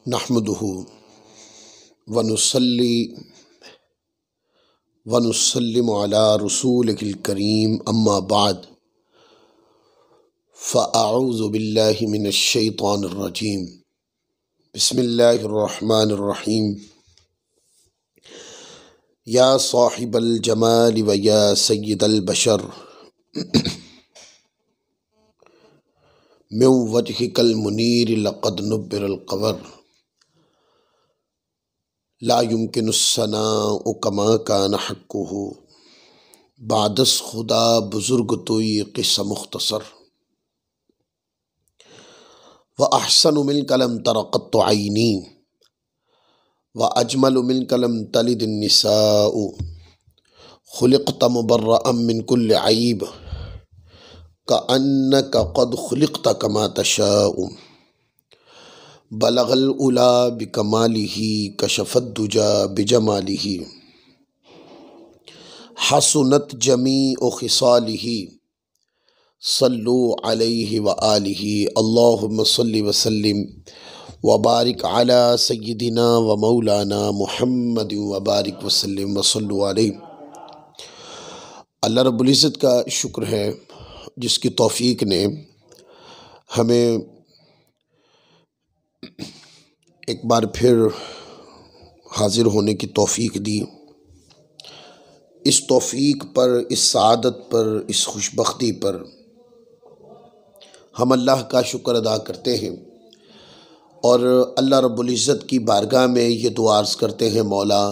नहमदुहु व नुसल्ली व नुसल्लिमु अला रसूलिल करीम अम्मा बाद फ़अऊज़ु बिल्लाहि मिनश शैतानिर रजीम बिस्मिल्लाहिर रहमानिर रहीम। या साहिबल जमाल व या सय्यदल बशर मिन वजहिकल मुनीर लक़द नुब्बिरल क़मर ला युमकिनुस्सनाउ कमा कान हक़्क़ुहु बादस खुदा बुज़ुर्ग तोई क़िस्सा मुख्तसर व अहसनु मिनका लम तर क़त्तु ऐनी व अजमलु मिनका लम तलिद निसाउ खुलिक़्त मुबर्रअम मिन कुल्लि ऐब कअन्नका क़द खुलिक़्त कमा तशाउ बलगल उला बिकमालिही कशफत दुजा बिजमालिही हसुनत जमीउ खिसालिही सल्लु अलैहि व आलिही अल्लाहुम्मा सल्लि व सल्लिम व बारिक अला सय्यिदिना व मौलाना मुहम्मद व बारिक व सल्लिम व सल्लु अलैहि। अल्लाह रब्बुल इज़्ज़त का शुक्र है जिसकी तौफ़ीक ने हमें एक बार फिर हाज़िर होने की तौफ़ीक दी। इस तौफ़ीक पर, इस सआदत पर, इस खुशबख्ती पर हम अल्लाह का शुक्र अदा करते हैं और अल्लाह रब्बुल इज़्ज़त की बारगाह में ये दुआ अर्ज़ करते हैं, मौला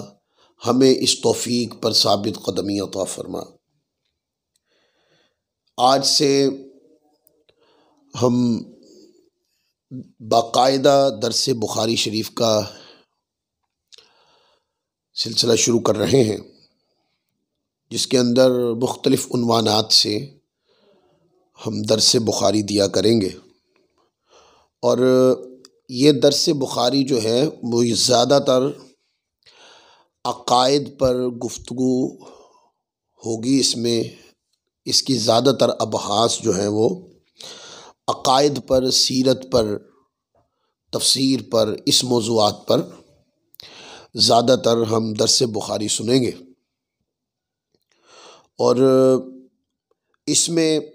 हमें इस तौफ़ीक पर साबित क़दमी अता फ़रमा। आज से हम बाकायदा दर्स बुखारी शरीफ का सिलसिला शुरू कर रहे हैं, जिसके अंदर मुख्तलिफ़ उन्वानात से हम दर्स बुखारी दिया करेंगे। और ये दर्स बुखारी जो है वो ज़्यादातर अक़ाइद पर गुफ्तगू होगी। इसमें इसकी ज़्यादातर अबहास जो है वो अक़ाइद पर, सीरत पर, तफसीर पर, इस मौज़ूआत पर ज़्यादातर हम दर्स बुखारी सुनेंगे। और इसमें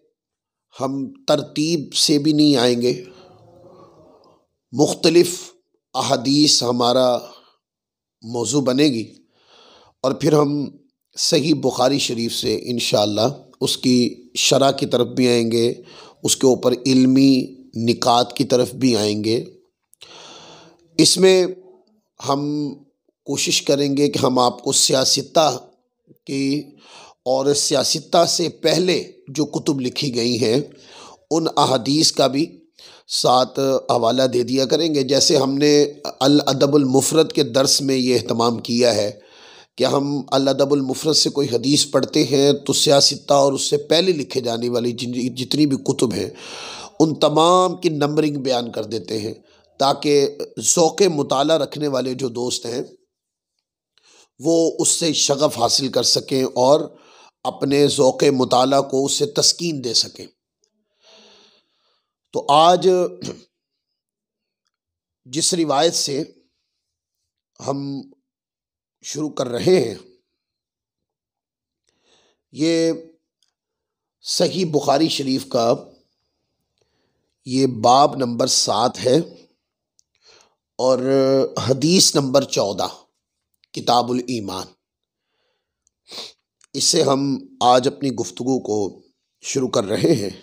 हम तरतीब से भी नहीं आएंगे, मुख्तलिफ़ अहादीस हमारा मौज़ू बनेगी और फिर हम सही बुखारी शरीफ से इंशाअल्लाह उसकी शरह की तरफ भी आएंगे, उसके ऊपर इल्मी निकात की तरफ भी आएंगे। इसमें हम कोशिश करेंगे कि हम आपको सियासता की और सियासता से पहले जो कुतुब लिखी गई हैं उन अहादीस का भी साथ हवाला दे दिया करेंगे। जैसे हमने अल अदबुल मुफ़रद के दर्स में ये एहतमाम किया है कि हम अल अदबुल मुफ़रद से कोई हदीस पढ़ते हैं तो सियासता और उससे पहले लिखे जाने वाली जितनी भी कुतुब हैं उन तमाम की नंबरिंग बयान कर देते हैं, ताकि ज़ौक़ मुताला रखने वाले जो दोस्त हैं वो उससे शगफ़ हासिल कर सकें और अपने ज़ौक़ मुताला को उससे तस्कीन दे सकें। तो आज जिस रिवायत से हम शुरू कर रहे हैं ये सही बुखारी शरीफ का ये बाब नंबर 7 है और हदीस नंबर 14 किताबुल ईमान। इससे हम आज अपनी गुफ्तगू को शुरू कर रहे हैं।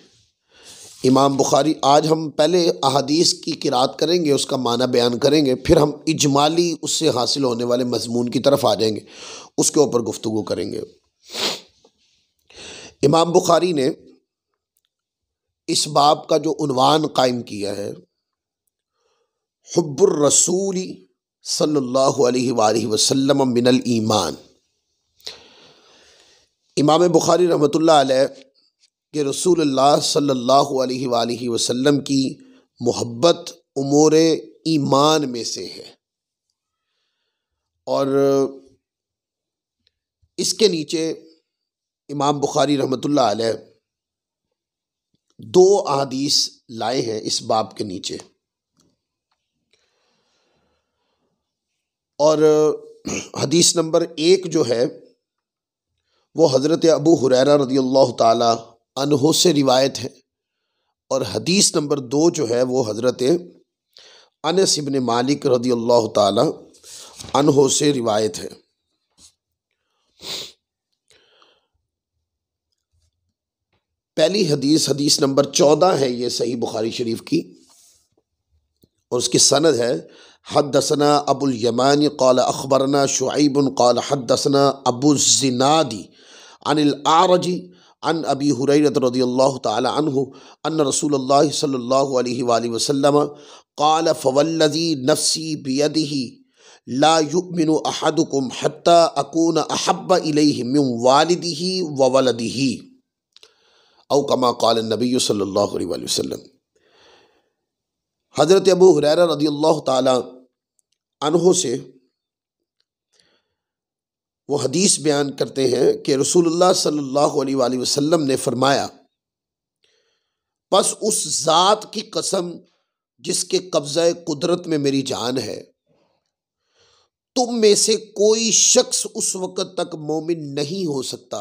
इमाम बुखारी, आज हम पहले अहादीस की क़िरात करेंगे, उसका माना बयान करेंगे, फिर हम इजमाली उससे हासिल होने वाले मज़मून की तरफ आ जाएंगे, उसके ऊपर गुफ्तगू करेंगे। इमाम बुखारी ने इस बाब का जो उन्वान कायम किया है, हुब्बुर रसूली सल्लल्लाहु अलैहि वसल्लम मिनल ईमान। इमाम बुखारी रहमतुल्लाह अलैह कि रसूलुल्लाह सल्लल्लाहु अलैहि वसल्लम की मोहब्बत उमूर ईमान में से है। और इसके नीचे इमाम बुखारी रहमतुल्लाह अलैह 2 अहादीस लाए हैं इस बाब के नीचे। और हदीस नंबर 1 जो है वो हज़रत अबू हुरैरा रज़ियल्लाहु ताला अन्हु से रिवायत है, और हदीस नंबर 2 जो है वो हज़रत अनस इब्न मालिक रज़ियल्लाहु ताला अन्हु से रिवायत है। पहली हदीस हदीस नंबर 14 है ये सही बुखारी शरीफ की, और उसकी सनद है हद्दसना अबुल यमानी क़ाल अख़बरना शुअैब क़ाल हद्दसना अबू ज़िनादी अनिल आरजी अन अबी हुरैरह रज़ियल्लाहु ताला अन्हु अन्न रसूलुल्लाह सल्लल्लाहु अलैहि वसल्लम क़ाल फ़वल्लज़ी नफ़्सी बियदिही ला युमिनु अहदुकुम हत्ता अकून अहब्ब इलैहि मिन वालिदिही व वलदिही औ कमा क़ाल नबी सल्लल्लाहु अलैहि वसल्लम। हज़रत अबू हुरैरा रज़ियल्लाहु ताला अन्हु से वो हदीस बयान करते हैं कि रसूलुल्लाह सल्लल्लाहु अलैहि वसल्लम ने फरमाया, बस उस ज़ात की कसम जिसके कब्ज़े कुदरत में मेरी जान है, तुम में से कोई शख्स उस वक़्त तक मोमिन नहीं हो सकता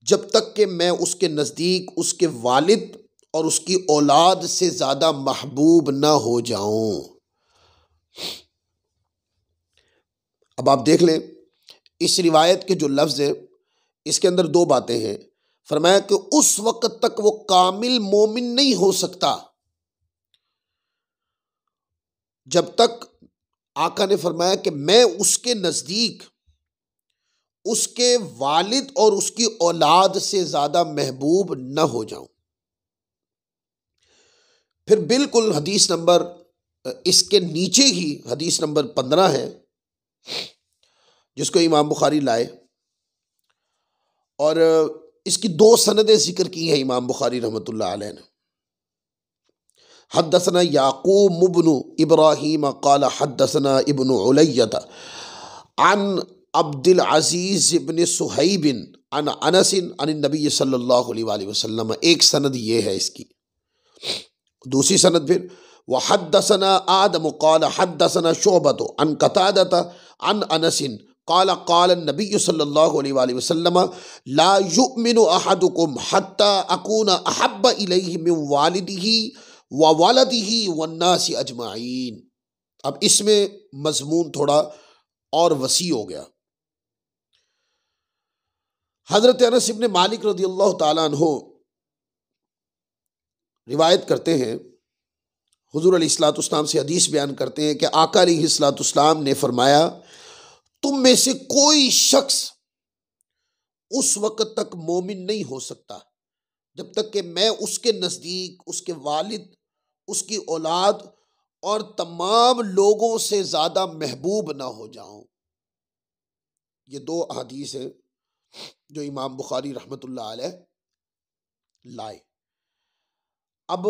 जब तक कि मैं उसके नज़दीक उसके वालिद और उसकी औलाद से ज़्यादा महबूब ना हो जाऊं। अब आप देख लें इस रिवायत के जो लफ्ज़ हैं इसके अंदर दो बातें हैं। फरमाया कि उस वक़्त तक वो कामिल मोमिन नहीं हो सकता जब तक, आका ने फरमाया कि मैं उसके नज़दीक उसके वालिद और उसकी औलाद से ज़्यादा महबूब न हो जाऊं। फिर बिल्कुल हदीस नंबर इसके नीचे ही हदीस नंबर 15 है जिसको इमाम बुखारी लाए, और इसकी दो सनदें जिक्र की हैं इमाम बुखारी रहमतुल्लाह अलैह ने। हद्दसना याकूब इब्नु इब्राहीम क़ाल हद्दसना इब्नु उलैय्यत अन अब्दुल अज़ीज़ इब्न सुहैब अन अनस अन नबी सल्लल्लाहु अलैहि वसल्लम। एक सनद ये है इसकी। दूसरी सनद फिर व हद्दसना आदम क़ाल हद्दसना शुअबत अन क़तादत अन अनस क़ाल क़ाल नबी सल्लल्लाहु अलैहि वसल्लम ला युमिनु अहदुकुम हत्ता अकूना अहब्ब इलैहि मिन वालिदिही व वलदिही वन्नासि अजमाइन। अब इसमें मज़मून थोड़ा और वसी हो गया। हज़रत अनस इब्न मालिक रज़ियल्लाहु ताला अन्हु रिवायत करते हैं, हुज़ूर अलैहिस्सलाम से हदीस बयान करते हैं कि आका अलैहिस्सलाम ने फरमाया, तुम में से कोई शख्स उस वक़्त तक मोमिन नहीं हो सकता जब तक कि मैं उसके नज़दीक उसके वालिद, उसकी औलाद और तमाम लोगों से ज़्यादा महबूब ना हो जाऊं। ये दो हदीस हैं जो इमाम बुखारी रहमतुल्लाह अलैह लाए। अब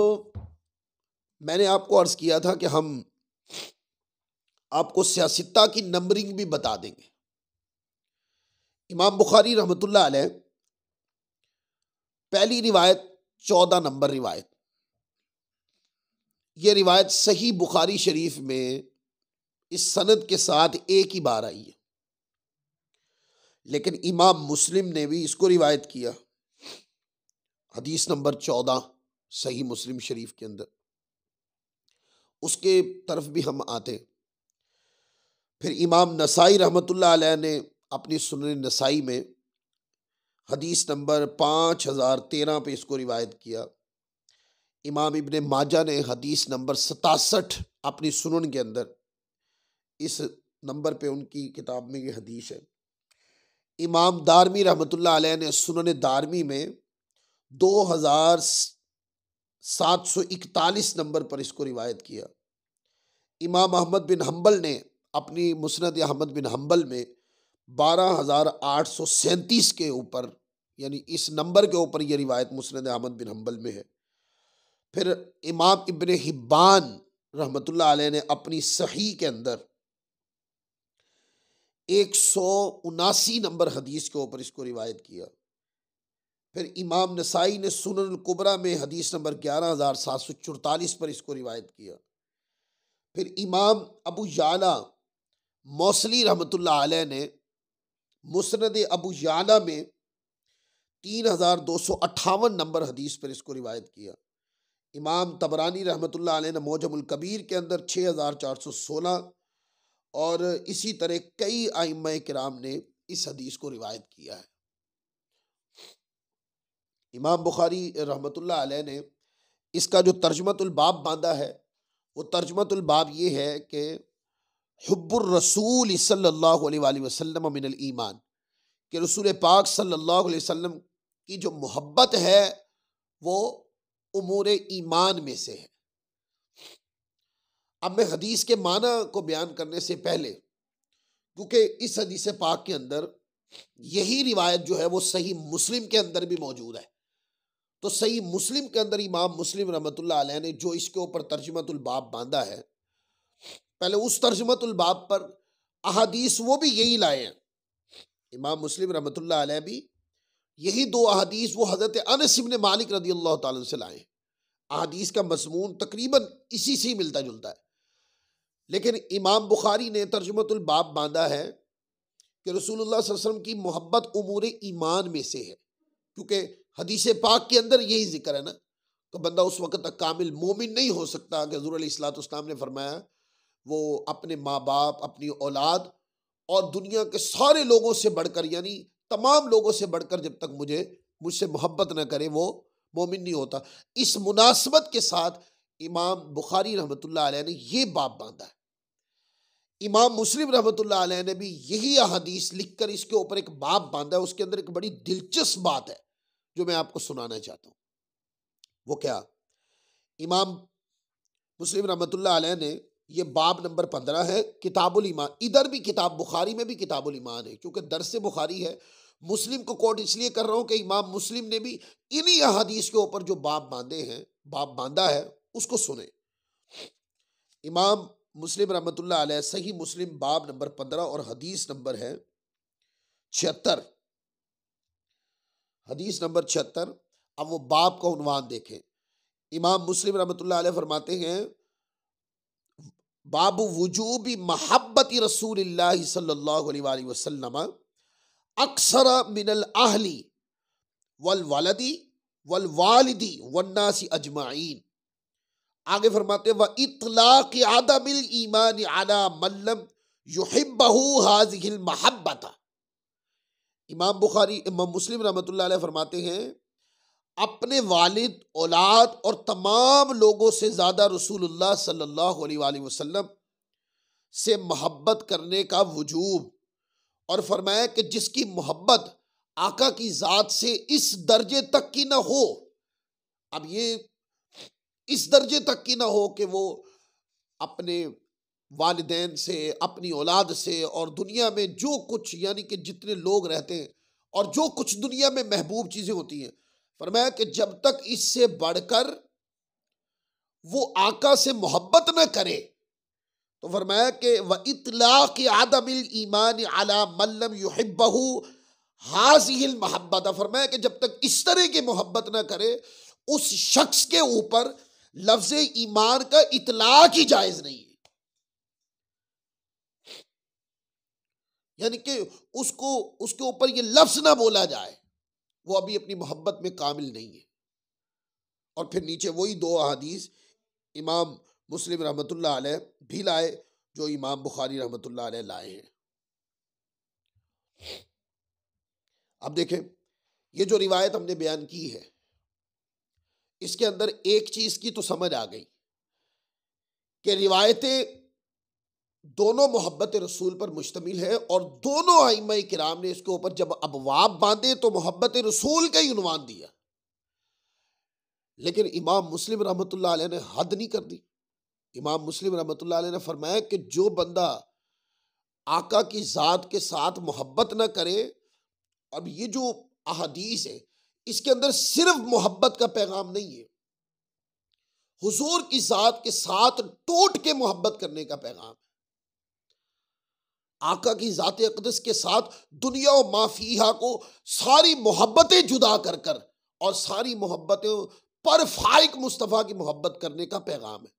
मैंने आपको अर्ज़ किया था कि हम आपको सियासत्ता की नंबरिंग भी बता देंगे। इमाम बुखारी रहमतुल्लाह अलैह पहली रिवायत 14 नंबर रिवायत, यह रिवायत सही बुखारी शरीफ में इस सनद के साथ एक ही बार आई है, लेकिन इमाम मुस्लिम ने भी इसको रिवायत किया हदीस नंबर 14 सही मुस्लिम शरीफ के अंदर। उसके तरफ भी हम आते। फिर इमाम नसाई रहमतुल्लाह अलैह ने अपनी सुनन नसाई में हदीस नंबर 5013 पे इसको रिवायत किया। इमाम इब्ने माजा ने हदीस नंबर 67 अपनी सुनन के अंदर, इस नंबर पे उनकी किताब में ये हदीस है। इमाम दारमी रहमतुल्लाह अलैह ने सुनन दारमी में 2741 नंबर पर इसको रिवायत किया। इमाम अहमद बिन हम्बल ने अपनी मुस्नद अहमद बिन हम्बल में 12837 के ऊपर, यानी इस नंबर के ऊपर यह रिवायत मुस्नद अहमद बिन हम्बल में है। फिर इमाम इब्ने हिब्बान रहमतुल्लाह अलैह ने अपनी सही के अंदर 179 नंबर हदीस के ऊपर इसको रिवायत किया। फिर इमाम नसाई ने सुनन कुबरा में हदीस नंबर 11744 पर इसको रिवायत किया। फिर इमाम अबू याला मौसली रहमतुल्लाह अलैह ने मुस्नद अबू याला में 3258 नंबर हदीस पर इसको रिवायत किया। इमाम तबरानी रहमतुल्लाह अलैह ने मौजमुल कबीर के अंदर 6416 और इसी तरह कई आइम्मा किराम ने इस हदीस को रिवायत किया है। इमाम बुखारी रहमतुल्लाह अलैह ने इसका जो तर्जमतुल बाब बांधा है वो तर्जमतुल बाब ये है कि हुब्बुर रसूल सल्लल्लाहु अलैहि वसल्लम मिनल ईमान, कि रसूल पाक सल्लल्लाहु अलैहि वसल्लम की जो मोहब्बत है वो उमूर ईमान में से है। अब मैं हदीस के माना को बयान करने से पहले, क्योंकि इस हदीस पाक के अंदर यही रिवायत जो है वो सही मुस्लिम के अंदर भी मौजूद है, तो सही मुस्लिम के अंदर इमाम मुस्लिम रहमतुल्लाह अलैह ने जो इसके ऊपर तर्जुमतुल बाब बांधा है, पहले उस तर्जुमतुल बाब पर अहादीस वो भी यही लाए हैं। इमाम मुस्लिम रहमतुल्लाह अलैह भी यही दो अहादीस वो हजरत अनस इब्न मालिक रदी अल्लाह ताला से लाए। अहादीस का मज़मून तकरीबन इसी से ही मिलता जुलता है, लेकिन इमाम बुखारी ने तर्जुमतुल बाब बांधा है कि रसूलुल्लाह सल्लल्लाहु अलैहि वसल्लम की मोहब्बत उमूर ईमान में से है, क्योंकि हदीस पाक के अंदर यही जिक्र है ना, तो बंदा उस वक्त तक कामिल मोमिन नहीं हो सकता कि हुज़ूर अलैहिस्सलाम ने फरमाया वो अपने माँ बाप, अपनी औलाद और दुनिया के सारे लोगों से बढ़कर, यानी तमाम लोगों से बढ़कर जब तक मुझसे मोहब्बत न करे वो मोमिन नहीं होता। इस मुनासबत के साथ इमाम बुखारी रहमतुल्लाह अलैह ने ये बाब बांधा है। इमाम मुस्लिम रहमतुल्लाह अलैह ने भी यही हदीस लिखकर इसके ऊपर एक बाब बांधा है। उसके अंदर एक बड़ी दिलचस्प बात है जो मैं आपको सुनाना चाहता हूँ। वो क्या? इमाम मुस्लिम रहमतुल्लाह अलैह ने ये बाब नंबर 15 है, किताबुल ईमान। इधर भी किताब बुखारी में भी किताबुल ईमान है, क्योंकि दरस बुखारी है। मुस्लिम को कोट इसलिए कर रहा हूँ कि इमाम मुस्लिम ने भी इन्हीं हदीस के ऊपर जो बाब बांधा है उसको सुने। इमाम मुस्लिम रहमतुल्लाह अलैह सही मुस्लिम बाब नंबर 15 और हदीस नंबर है 76। हदीस नंबर 76। अब वो बाब का उन्वान देखें। इमाम मुस्लिम रहमतुल्लाह अलैह फरमाते हैं बाबु वुजूबी महब्बती रसूलिल्लाह सल्लल्लाहु अलैहि वसल्लम अक्सर मिनल आहली वल वलदी वल वालिदी वन्नासी अजमाइन। आगे फरमाते व इतलाक़ आदमिल ईमान अला मल्लम युहिब्बहु हाज़िहिल महब्बता। इमाम मुस्लिम रहमतुल्लाह अलैह फरमाते हैं अपने वालिद, औलाद और तमाम लोगों से ज़्यादा रसूलुल्लाह सल्लल्लाहु अलैहि वसल्लम से मोहब्बत करने का वजूब, और फरमाया कि जिसकी मोहब्बत आका की ज़ात से इस दर्जे तक की ना हो, अब ये इस दर्जे तक की ना हो कि वो अपने वालिदैन से, अपनी औलाद से और दुनिया में जो कुछ, यानी कि जितने लोग रहते हैं और जो कुछ दुनिया में महबूब चीज़ें होती हैं, फरमाया कि जब तक इससे बढ़कर वो आका से मोहब्बत न करे, तो फरमाया कि व इतलाक़ आदमिल ईमान अला मल्लम युहिब्बहु हाज़िहिल महब्बत। फरमाया कि जब तक इस तरह की मोहब्बत न करे उस शख्स के ऊपर लफ्ज़ ईमान का इतलाक़ ही जायज़ नहीं है, यानी कि उसके ऊपर ये लफ्ज़ ना बोला जाए, वो अभी अपनी मोहब्बत में कामिल नहीं है। और फिर नीचे वही दो अहादीस इमाम मुस्लिम रहमतुल्लाह अलैह भी लाए जो इमाम बुखारी रहमतुल्लाह अलैह लाए हैं। अब देखें, ये जो रिवायत हमने बयान की है इसके अंदर एक चीज की तो समझ आ गई कि रिवायतें दोनों मोहब्बत रसूल पर मुश्तमिल है, और दोनों आइम्मा किराम ने इसके ऊपर जब अबवाब बांधे तो मोहब्बत रसूल का ही उन्वान दिया। लेकिन इमाम मुस्लिम रहमतुल्लाह अलैह ने हद नहीं कर दी। इमाम मुस्लिम रहमतुल्लाह अलैह ने फरमाया कि जो बंदा आका की ज़ात के साथ मोहब्बत ना करे, अब ये जो अहादीस है इसके अंदर सिर्फ मोहब्बत का पैगाम नहीं है, हुजूर की ज़ात के साथ टूट के मोहब्बत करने का पैगाम है। आका की ज़ात अक़दस के साथ दुनिया और माफिया को सारी मोहब्बतें जुदा कर कर और सारी मोहब्बतें पर फाइक मुस्तफ़ा की मोहब्बत करने का पैगाम है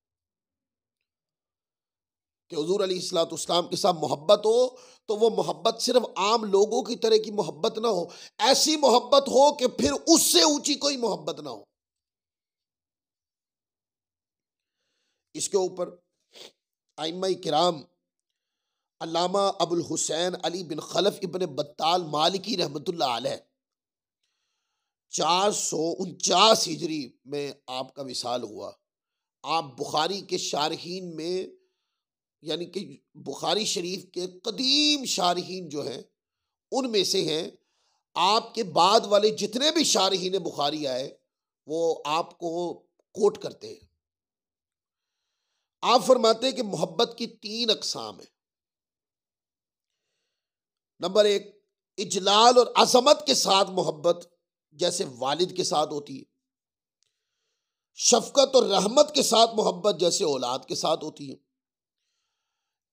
कि हुजूर अलैहिस्सलाम के साथ मोहब्बत हो तो वो मोहब्बत सिर्फ आम लोगों की तरह की मोहब्बत ना हो, ऐसी मोहब्बत हो कि फिर उससे ऊंची कोई मोहब्बत ना हो। इसके ऊपर आइम्मा किराम अल्लामा अबुल हुसैन अली बिन खलफ इब्न बत्ताल मालिकी रहमतुल्लाह अलैह 449 हिजरी में आपका विसाल हुआ। आप बुखारी के शारहीन में, यानी कि बुखारी शरीफ के कदीम शारहीन जो हैं उनमें से हैं। आपके बाद वाले जितने भी शारहीन बुखारी आए वो आपको कोट करते हैं। आप फरमाते हैं कि मोहब्बत की 3 अकसाम है। नंबर 1, इजलाल और अजमत के साथ मोहब्बत जैसे वालिद के साथ होती है। शफकत और रहमत के साथ मोहब्बत जैसे औलाद के साथ होती है।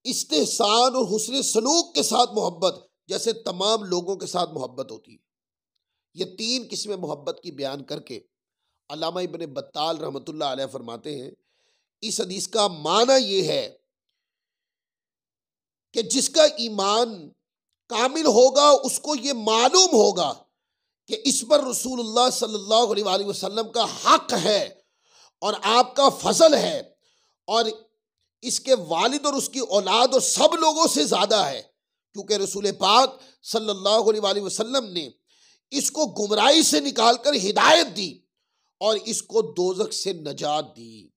इस्तेहसान और हुस्न सलूक के साथ मोहब्बत जैसे तमाम लोगों के साथ मोहब्बत होती है। ये 3 किस्में मोहब्बत की बयान करके अल्लामा इब्न बत्ताल रहमतुल्लाह अलैह फरमाते हैं, इस हदीस का माना ये है कि जिसका ईमान कामिल होगा उसको ये मालूम होगा कि इस पर रसूलुल्लाह सल्लल्लाहु अलैहि वसल्लम का हक है और आपका फजल है, और इसके वालिद और उसकी औलाद और सब लोगों से ज्यादा है, क्योंकि रसूल पाक सल्लल्लाहु अलैहि वसल्लम ने इसको गुमराही से निकालकर हिदायत दी और इसको दोजख से नजात दी।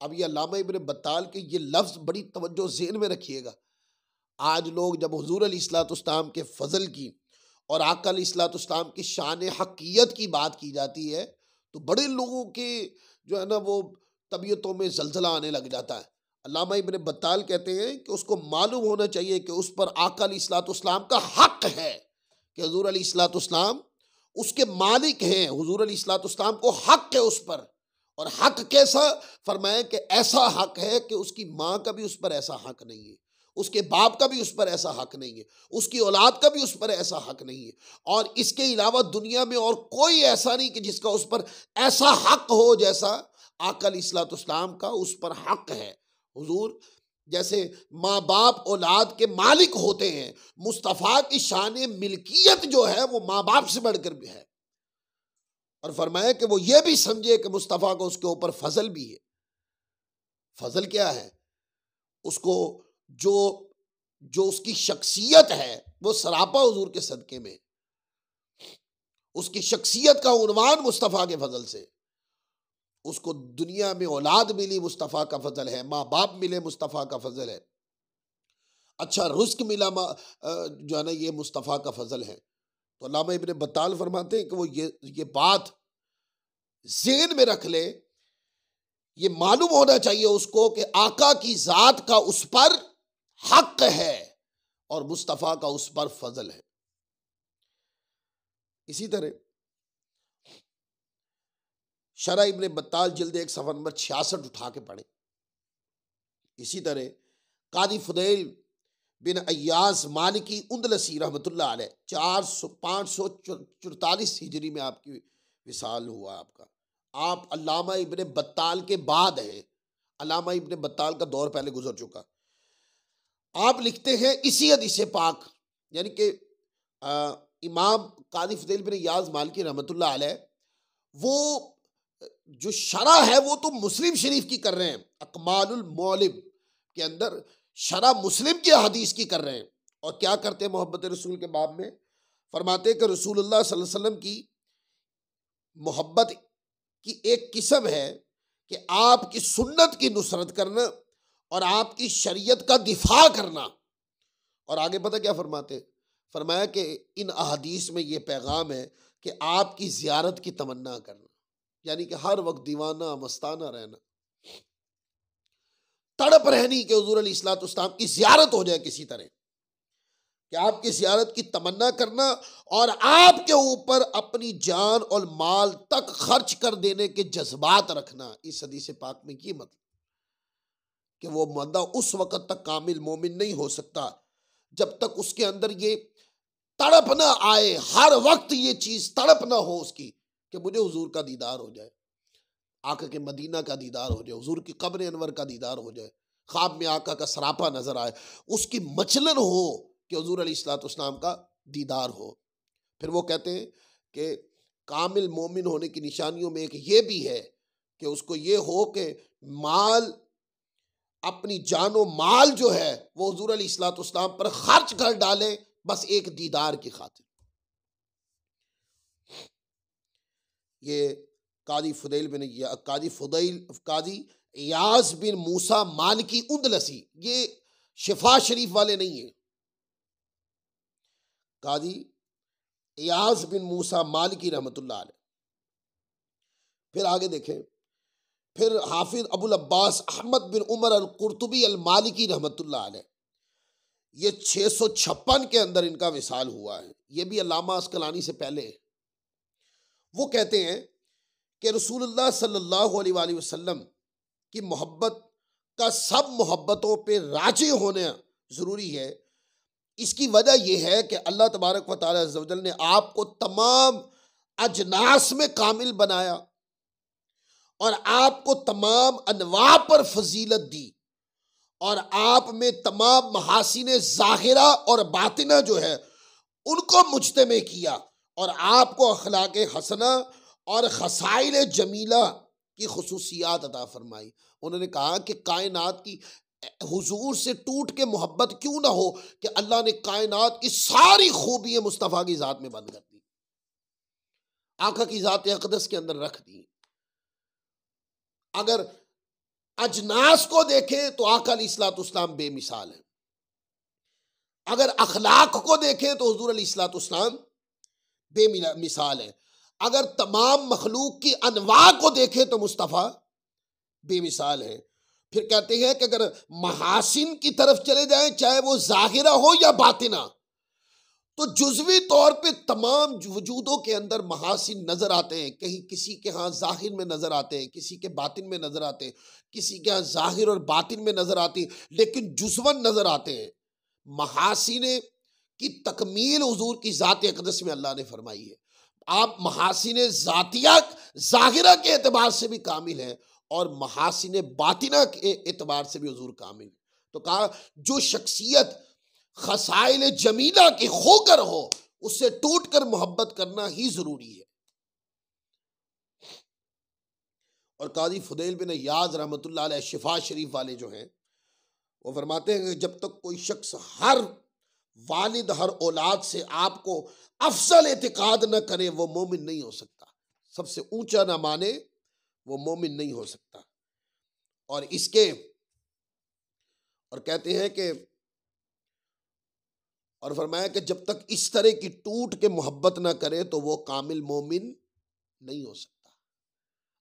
अब ये अल्लामा इब्न बत्ताल के ये लफ्ज बड़ी तवज्जो ज़हन में रखिएगा। आज लोग जब हुजूर अलैहिस्सलाम के फजल की और आका अलैहिस्सलाम की शान हकीयत की बात की जाती है तो बड़े लोगों के जो है ना वो तबीयतों में जलजला आने लग जाता है। अल्लामा इब्न बत्ताल कहते हैं कि उसको मालूम होना चाहिए कि उस पर आका अलैहिस्सलाम का हक है, कि हुजूर अलैहिस्सलाम उसके मालिक हैं, हुजूर अलैहिस्सलाम को हक है उस पर। और हक कैसा? फरमाया कि ऐसा हक है कि उसकी माँ का भी उस पर ऐसा हक नहीं है, उसके बाप का भी उस पर ऐसा हक नहीं है, उसकी औलाद का भी उस पर ऐसा हक नहीं है, और इसके अलावा दुनिया में और कोई ऐसा नहीं कि जिसका उस पर ऐसा हक हो जैसा आका अलैहिस्सलाम का उस पर हक है। हुजूर जैसे माँ बाप औलाद के मालिक होते हैं, मुस्तफ़ा की शान मिल्कियत जो है वो माँ बाप से बढ़कर भी है। और फरमाया कि वो ये भी समझे कि मुस्तफ़ा को उसके ऊपर फजल भी है। फजल क्या है? उसको जो जो उसकी शख्सियत है वो सरापा हुजूर के सदके में, उसकी शख्सियत का उन्वान मुस्तफ़ा के फजल से। उसको दुनिया में औलाद मिली मुस्तफ़ा का फजल है, माँ बाप मिले मुस्तफ़ा का फजल है, अच्छा रुज़्क़ मिला जो है ना ये मुस्तफ़ा का फजल है। तो अल्लामा इब्न बत्ताल फरमाते हैं कि वो ये बात ज़हन में रख ले, ये मालूम होना चाहिए उसको कि आका की ज़ात का उस पर हक है और मुस्तफ़ा का उस पर फजल है। इसी तरह शरह इब्न बत्ताल जिल्द 1 सफ़ा नंबर 66 उठा के पढ़े। इसी तरह कादी फुदैल बिन अय्याज मालिकी उंदलसी रहमतुल्लाह अलैह 544 हिजरी में आपकी विसाल हुआ। आपका आप अल्लामा इब्न बत्ताल के बाद हैं, अल्लामा इब्न बत्ताल का दौर पहले गुजर चुका। आप लिखते हैं इसी हदीस पाक, यानी कि इमाम कादी फुदैल बिन अय्याज मालिकी रहमतुल्लाह अलैह वो जो शरह है वो तो मुस्लिम शरीफ की कर रहे हैं, अकमालुल मौलिम के अंदर शरह मुस्लिम की हदीस की कर रहे हैं। और क्या करते हैं मोहब्बत रसूल के बाब में? फरमाते हैं कि रसूलुल्लाह सल्लल्लाहु अलैहि वसल्लम की मोहब्बत की एक किस्म है कि आपकी सुन्नत की नुसरत करना और आपकी शरीयत का दिफा करना। और आगे पता क्या फरमाते हैं? फरमाया कि इन अहदीस में ये पैगाम है कि आपकी ज़ियारत की तमन्ना करना, यानी कि हर वक्त दीवाना मस्ताना रहना, तड़प रहनी कि हुजूर अलैहिस्सलाम की ज़ियारत हो जाए किसी तरह, कि आपकी ज़ियारत की तमन्ना करना और आपके ऊपर अपनी जान और माल तक खर्च कर देने के जज्बात रखना। इस हदीस पाक में ये मतलब कि वो बंदा उस वक़्त तक कामिल मोमिन नहीं हो सकता जब तक उसके अंदर ये तड़प ना आए, हर वक्त ये चीज़ तड़प ना हो उसकी कि मुझे हुजूर का दीदार हो जाए, आका के मदीना का दीदार हो जाए, हुजूर की कब्र अनवर का दीदार हो जाए, ख्वाब में आका का सरापा नजर आए, उसकी मचलन हो कि हुजूर अलैहिस्सलाम का दीदार हो। फिर वो कहते हैं कि कामिल मोमिन होने की निशानियों में एक ये भी है कि उसको ये हो कि माल, अपनी जानो माल जो है वो हुजूर अलैहिस्सलाम पर खर्च कर डाले, बस एक दीदार की खातिर। ये कादी इयाज बिन मूसा मालिकी उंदलसी, ये शिफा शरीफ वाले नहीं है। कादी इयाज बिन मूसा मालिकी रहमतुल्लाह अलैह। फिर आगे देखें, फिर हाफिज अबुल अब्बास अहमद बिन उमर अल कुर्तुबी अल मालिकी रहमतुल्लाह अलैह, ये 656 के अंदर इनका विसाल हुआ है। ये भी अल्लामा अस्कलानी से पहले है। वो कहते हैं कि रसूलुल्लाह सल्लल्लाहु अलैहि वसल्लम की मोहब्बत का सब मोहब्बतों पे राजी होना ज़रूरी है। इसकी वजह यह है कि अल्लाह तबारक व तआला अज़्ज़ व जल ने आपको तमाम अजनास में कामिल बनाया और आपको तमाम अनवा पर फजीलत दी और आप में तमाम महासिने ज़ाहिरा और बातिना जो है उनको मुज्तमे किया और आपको अखलाक हसना और खसाइल जमीला की खुसूसियात अता फरमाई। उन्होंने कहा कि कायनात की हुजूर से टूट के मोहब्बत क्यों ना हो कि अल्लाह ने कायनात की सारी खूबियां मुस्तफ़ा की ज़ात में बंद कर दी, आका की ज़ात अक़दस के अंदर रख दी। अगर अजनास को देखें तो आका अलैहिस्सलाम बेमिसाल है, अगर अखलाक को देखें तो हुजूर अलैहिस्सलाम बेमिसाल है, अगर तमाम मखलूक की अनवा को देखें तो मुस्तफ़ा बेमिसाल है। फिर कहते हैं कि अगर महासिन की तरफ चले जाएं, चाहे वो जाहिरा हो या बातिना, तो जुज़वी तौर पे तमाम वजूदों के अंदर महासिन नजर आते हैं। कहीं किसी के यहाँ जाहिर में नजर आते हैं, किसी के बातिन में नजर आते हैं, किसी के यहाँ जाहिर और बातिन में नजर आती है, लेकिन जुज़वन नजर आते हैं। महासिने की तकमील हुजूर की ज़ात अक़दस में अल्लाह ने फरमाई है। आप महासिने ज़ातिया ज़ाहिरा के एतबार से भी कामिल हैं और महासिने बातिना के एतबार से भी हुजूर कामिल है। तो कहा जो शख्सियत खसाइल जमीला की खोकर हो उससे टूट कर मोहब्बत करना ही जरूरी है। और काजी फुदैल बिन याज रहमतुल्लाह अलैह शिफा शरीफ वाले जो हैं वो फरमाते हैं कि जब तक कोई शख्स हर वालिद हर औलाद से आपको अफजल एतिकाद न करे वो मोमिन नहीं हो सकता, सबसे ऊंचा न माने वो मोमिन नहीं हो सकता। और इसके और कहते हैं कि और फरमाया कि जब तक इस तरह की टूट के मोहब्बत ना करे तो वो कामिल मोमिन नहीं हो सकता।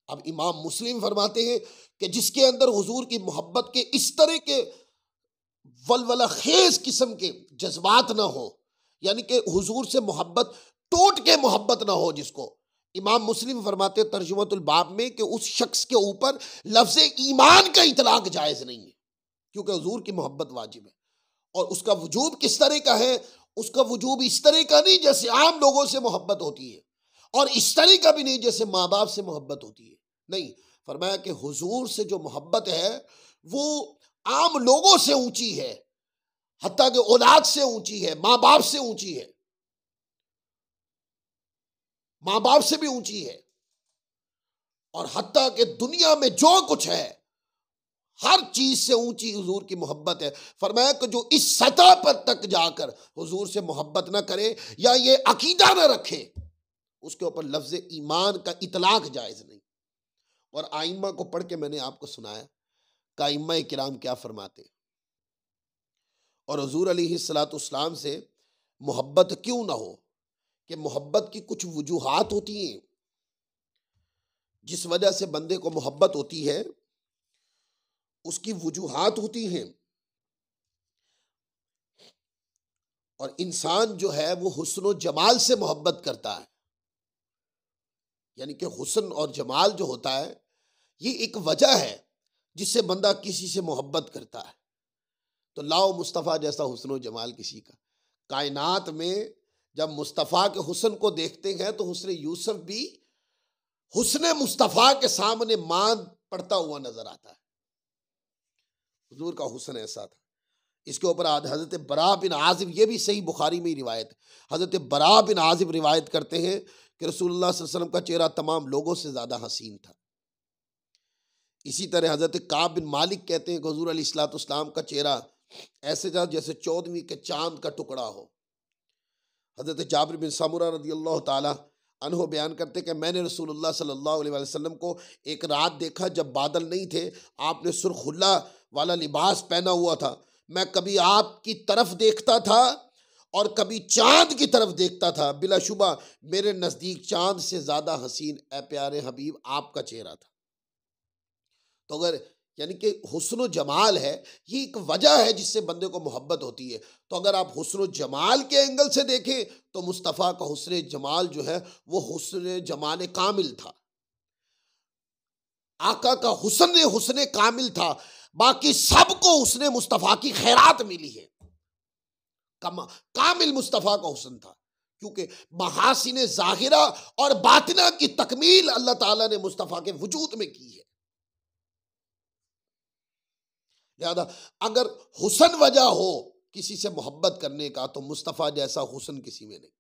अब इमाम मुस्लिम फरमाते हैं कि जिसके अंदर हुजूर की मोहब्बत के इस तरह के वलवला खेज किस्म के जज्बात ना हो, यानी कि हुजूर से मोहब्बत टूट के मोहब्बत ना हो, जिसको इमाम मुस्लिम फरमाते तर्जुमतुल बाब में कि उस शख्स के ऊपर लफ्ज़ ईमान का इतलाक जायज़ नहीं है, क्योंकि हुजूर की मोहब्बत वाजिब है। और उसका वजूब किस तरह का है? उसका वजूब इस तरह का नहीं जैसे आम लोगों से मोहब्बत होती है, और इस तरह का भी नहीं जैसे माँ बाप से मोहब्बत होती है। नहीं, फरमाया कि हुजूर से जो मोहब्बत है वो आम लोगों से ऊंची है, हत्ता कि औलाद से ऊंची है, माँ बाप से ऊंची है, माँ बाप से भी ऊंची है, और हत्ता कि दुनिया में जो कुछ है हर चीज से ऊंची हुजूर की मोहब्बत है। फरमाया कि जो इस सतह पर तक जाकर हुजूर से मोहब्बत ना करे या ये अकीदा ना रखे, उसके ऊपर लफ्ज़ ईमान का इतलाक जायज नहीं। और आइम्मा को पढ़ के मैंने आपको सुनाया कि आइम्मा किराम क्या फरमाते। और हुजूर अलैहिस्सलाम से मोहब्बत क्यों ना हो कि मोहब्बत की कुछ वजूहात होती हैं जिस वजह से बंदे को मोहब्बत होती है, उसकी वजूहात होती हैं। और इंसान जो है वो हुस्न और जमाल से मोहब्बत करता है, यानी कि हुस्न और जमाल जो होता है ये एक वजह है जिससे बंदा किसी से मोहब्बत करता है। तो लाओ मुस्तफ़ा जैसा हुस्न और जमाल किसी का। कायनात में जब मुस्तफ़ा के हुस्न को देखते हैं तो हुस्न यूसुफ भी हुस्न मुस्तफ़ा के सामने मान पड़ता हुआ नजर आता है। हुजूर का हुस्न ऐसा था। इसके ऊपर हज़रत बरा बिन आज़िब, ये भी सही बुखारी में ही रिवायत है, हज़रत बरा बिन आज़िब रिवायत करते हैं कि रसूलुल्लाह सल्लल्लाहु अलैहि वसल्लम का चेहरा तमाम लोगों से ज़्यादा हसीन था। इसी तरह हज़रत काब बिन मालिक कहते हैं कि हुजूर अलैहिस्सलाम का चेहरा ऐसे था जैसे 14वीं के चांद का टुकड़ा हो। हज़रत जाबिर बिन समुरा रदियल्लाहु ताला अन्हो बयान करते कि मैंने रसूलुल्लाह सल्लल्लाहु अलैहि वसल्लम को एक रात देखा जब बादल नहीं थे, आपने सुर्खुल्ला वाला लिबास पहना हुआ था। मैं कभी आपकी तरफ देखता था और कभी चांद की तरफ देखता था, बिलाशुबा मेरे नज़दीक चांद से ज़्यादा हसीन ए प्यारे हबीब आपका चेहरा था। तो अगर यानी कि हुस्न जमाल है, ये एक वजह है जिससे बंदे को मोहब्बत होती है। तो अगर आप हुस्न जमाल के एंगल से देखें तो मुस्तफ़ा का हुस्न जमाल जो है वो हुस्न जमाल कामिल था। आका का हुस्न कामिल था, बाकी सबको हुस्न मुस्तफ़ा की खैरात मिली है। कामिल मुस्तफ़ा का हुस्न था, क्योंकि महासिन ज़ाहिरा और बातिना की तकमील अल्लाह ताला ने मुस्तफ़ा के वजूद में की है। लिहाजा अगर हुस्न वजह हो किसी से मोहब्बत करने का तो मुस्तफ़ा जैसा हुस्न किसी में नहीं।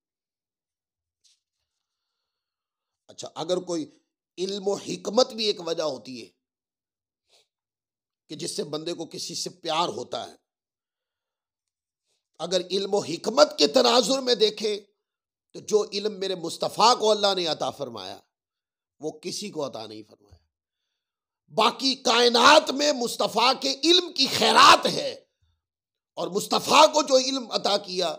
अच्छा, अगर कोई इल्म और हिकमत भी एक वजह होती है कि जिससे बंदे को किसी से प्यार होता है। अगर इल्म और हिकमत के तनाजुर में देखें तो जो इल्म मेरे मुस्तफ़ा को अल्लाह ने अता फरमाया वो किसी को अता नहीं फरमाया। बाकी कायनात में मुस्तफ़ा के इल्म की खैरात है, और मुस्तफ़ा को जो इल्म अता किया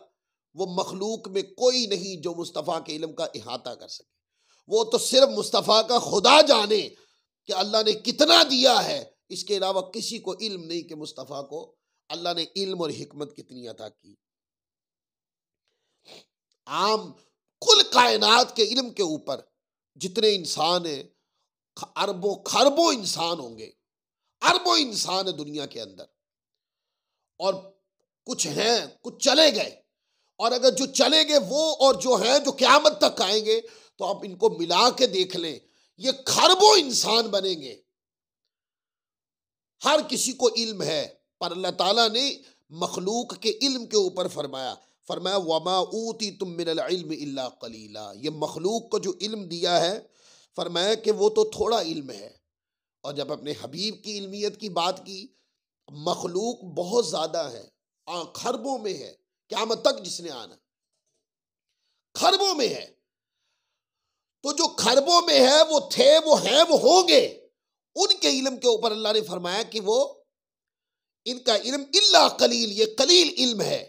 वो मखलूक में कोई नहीं जो मुस्तफ़ा के इल्म का इहाता कर सके। वो तो सिर्फ मुस्तफ़ा का खुदा जाने कि अल्लाह ने कितना दिया है, इसके अलावा किसी को इल्म नहीं कि मुस्तफ़ा को अल्लाह ने इल्म और हिकमत कितनी अता की। आम कुल कायनात के इल्म के ऊपर जितने इंसान हैं, अरबों खरबों इंसान होंगे, अरबों इंसान है दुनिया के अंदर, और कुछ हैं कुछ चले गए, और अगर जो चले गए वो और जो हैं जो क़यामत तक आएंगे तो आप इनको मिला के देख लें, ये खरबों इंसान बनेंगे। हर किसी को इल्म है, पर अल्लाह ताला ने मखलूक के इल्म के ऊपर फरमाया वमा ऊती तुम मिनल इल्म इल्ला कलीला। ये मखलूक को जो इल्म दिया है, फरमाया कि वो तो थोड़ा इल्म है। और जब अपने हबीब की इल्मियत की बात की, मखलूक बहुत ज्यादा है, खरबों में है, क़यामत तक जिसने आना खरबों में है। तो जो खरबों में है वो थे, वो हैं, वो होंगे, उनके इल्म के ऊपर अल्लाह ने फरमाया कि वो इनका इल्म इल्ला कलील, ये कलील इल्म है।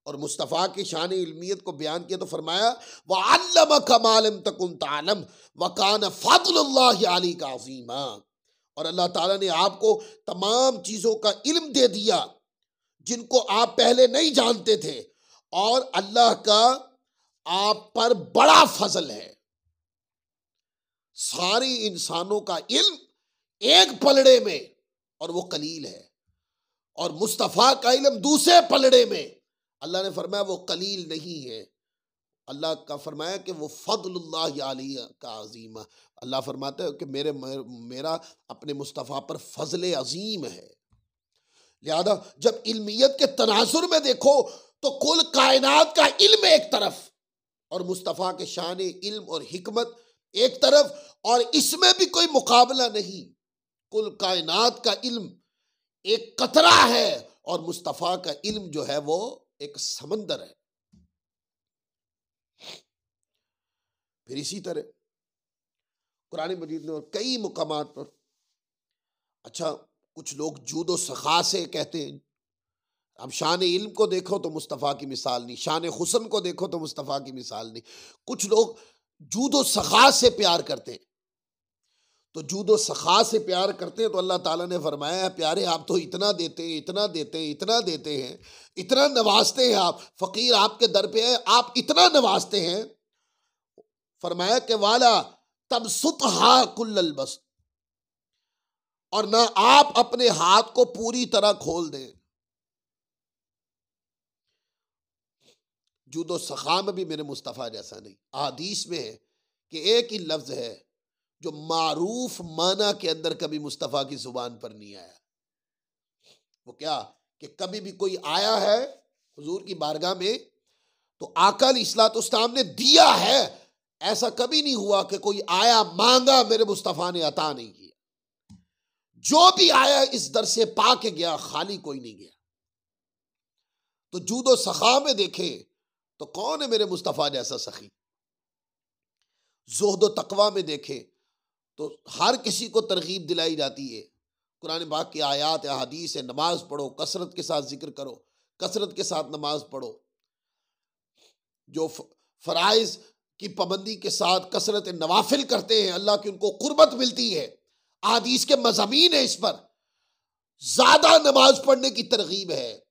और मुस्तफ़ा की शान इल्मियत को बयान किया तो फरमाया वअल्लमका मा लम तकुन तअलम व कान फज़लुल्लाहि अलैका अज़ीमा। और अल्लाह ताला ने आपको तमाम चीज़ों का इल्म दे दिया जिनको आप पहले नहीं जानते थे, और अल्लाह का आप पर बड़ा फजल है। सारे इंसानों का इल्म एक पलड़े में और वो कलील है, और मुस्तफ़ा का इल्म दूसरे पलड़े में, अल्लाह ने फरमाया वो कलील नहीं है। अल्लाह का फरमाया कि वो फज़लुल्लाहि अलैका अज़ीमा। अल्लाह फरमाता है कि मेरा अपने मुस्तफ़ा पर फजल अजीम है। लिहाजा जब इल्मियत के तनाजुर में देखो तो कुल कायनात का इल्म एक तरफ और मुस्तफ़ा के शान इल्म और हिकमत एक तरफ, और इसमें भी कोई मुकाबला नहीं। कुल कायनात का इल्म एक कतरा है और मुस्तफ़ा का इल्म जो है वो एक समंदर है। फिर इसी तरह कुरान मजीद ने और कई मुकामात पर, अच्छा कुछ लोग जूदो सखा से कहते हैं। अब शान इल्म को देखो तो मुस्तफ़ा की मिसाल नहीं, शान हुस्न को देखो तो मुस्तफ़ा की मिसाल नहीं। कुछ लोग जूदो सखा से प्यार करते हैं। तो जूदो सखा से प्यार करते हैं तो अल्लाह ताला ने फरमाया है प्यारे आप तो इतना देते हैं, इतना देते हैं, इतना देते हैं, इतना नवाजते हैं, आप फ़कीर आपके दर पे है, आप इतना नवाजते हैं। फरमाया कि वाला तब सुतहा कुल्लल बस, और ना आप अपने हाथ को पूरी तरह खोल दें। जूदो सखा में भी मेरे मुस्तफ़ा जैसा नहीं। हदीस में है कि एक ही लफ्ज़ है जो मारूफ माना के अंदर कभी मुस्तफ़ा की जुबान पर नहीं आया। वो क्या कि कभी भी कोई आया है हुजूर की बारगाह में तो आका अलैहिस्सलाम ने दिया है, ऐसा कभी नहीं हुआ कि कोई आया मांगा मेरे मुस्तफ़ा ने अता नहीं किया। जो भी आया इस दर से पा के गया, खाली कोई नहीं गया। तो जूदो सखा में देखे तो कौन है मेरे मुस्तफ़ा जैसा सखी। ज़ुहद व तकवा में देखे तो हर किसी को तरगीब दिलाई जाती है। कुरान पाक की आयात हदीस है, नमाज पढ़ो, कसरत के साथ जिक्र करो, कसरत के साथ नमाज पढ़ो। जो फराइज की पाबंदी के साथ कसरत नवाफिल करते हैं, अल्लाह की उनको कुर्बत मिलती है। हदीस के मज़ामीन है इस पर, ज्यादा नमाज पढ़ने की तरगीब है।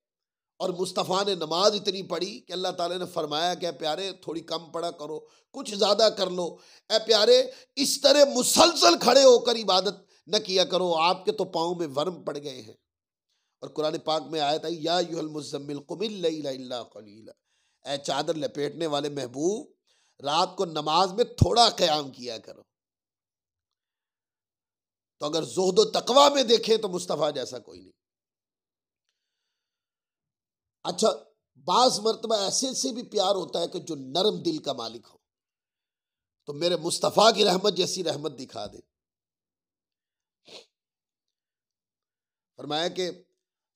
और मुस्तफ़ा ने नमाज इतनी पढ़ी कि अल्लाह ताला ने फरमाया कि प्यारे थोड़ी कम पढ़ा करो, कुछ ज़्यादा कर लो। ए प्यारे इस तरह मुसलसल खड़े होकर इबादत न किया करो, आपके तो पाँव में वर्म पड़ गए हैं। और कुरान पाक में आयत आई, या अय्युहल मुज़्ज़म्मिल क़ुमिल लैला इल्ला क़लीला, ए चादर लपेटने वाले महबूब, रात को नमाज में थोड़ा क़याम किया करो। तो अगर ज़ुहद व तक़वा में देखें तो मुस्तफ़ा जैसा कोई नहीं। अच्छा, बाज मर्तबा ऐसे से भी प्यार होता है कि जो नरम दिल का मालिक हो, तो मेरे मुस्तफ़ा की रहमत जैसी रहमत दिखा दे। फरमाया कि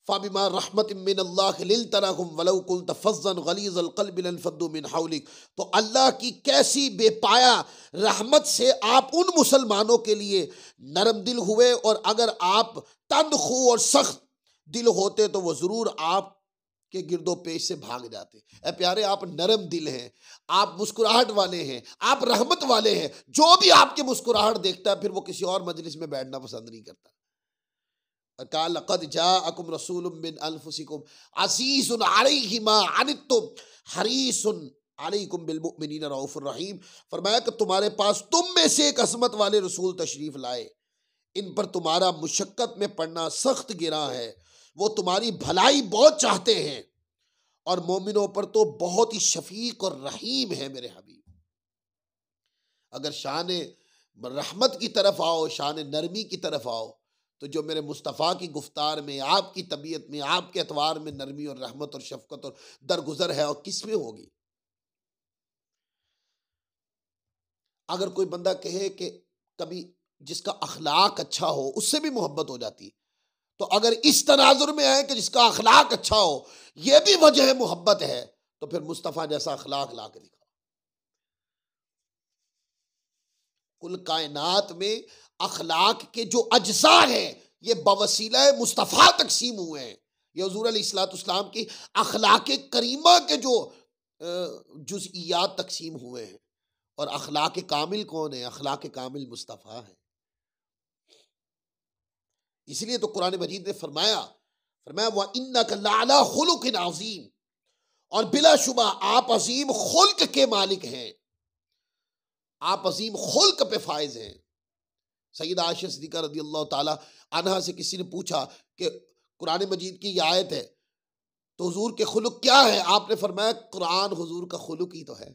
फ़बिमा रहमतिन मिनल्लाहि लिनतरहुम वलौ कुन्त फ़ज़्ज़न गलीज़ल क़ल्बि लन्फ़द्दू मिन हौलिक। तो अल्लाह की कैसी बेपाया रहमत से आप उन मुसलमानों के लिए नरम दिल हुए, और अगर आप तंदखू और सख्त दिल होते तो वो ज़रूर आप के गिरदो पेश से भाग जाते। ए प्यारे, आप नरम दिल हैं, आप मुस्कुराहट वाले हैं, आप रहमत वाले हैं। जो भी आपकी मुस्कुराहट देखता है फिर वो किसी और मजलिस में बैठना पसंद नहीं करता। क़ाल लक़द जाअकुम रसूलुम मिन अनफुसिकुम अज़ीज़ुन अलैहि मा अनित्तुम हरीसुन अलैकुम बिल मुमिनीना रऊफ़ुर रहीम। फरमाया कि तुम्हारे पास तुम में से एक असमत वाले रसूल तशरीफ लाए, इन पर तुम्हारा मुशक्कत में पड़ना सख्त गिरा है, वो तुम्हारी भलाई बहुत चाहते हैं, और मोमिनों पर तो बहुत ही शफीक और रहीम है मेरे हबीब। अगर शान रहमत की तरफ आओ, शान नरमी की तरफ आओ, तो जो मेरे मुस्तफ़ा की गुफ्तार में, आपकी तबीयत में, आपके एतवार में नरमी और रहमत और शफकत और दरगुजर है, और किस में होगी। अगर कोई बंदा कहे कि कभी जिसका अखलाक अच्छा हो उससे भी मोहब्बत हो जाती है, तो अगर इस तनाजुर में है कि जिसका अखलाक अच्छा हो यह भी वजह मोहब्बत है, तो फिर मुस्तफ़ा जैसा अखलाक ला के दिखाओ। कुल कायनात में अखलाक के जो अज्जा हैं ये बवसीला मुस्तफ़ा तकसीम हुए हैं। ये हुज़ूर अलैहिस्सलाम की अखलाक करीमा के जो जुज़इयात तकसीम हुए हैं। और अखलाक कामिल कौन है? अखलाक कामिल मुस्तफ़ा है। इसलिए तो कुरान मजीद ने फरमाया व इन्नका लअला खुलुकिन अज़ीम, और बिलाशुबा आप अजीम खुल्क के मालिक हैं, आप अजीम खुल्क पे फाइज हैं। सैयदा आयशा सिद्दीक़ा रज़ियल्लाहु ताला अन्हा से किसी ने पूछा कि कुरान मजीद की यह आयत है तो हुजूर के खुलुक क्या है? आपने फरमाया कुरान हुजूर का खुलुक ही तो है।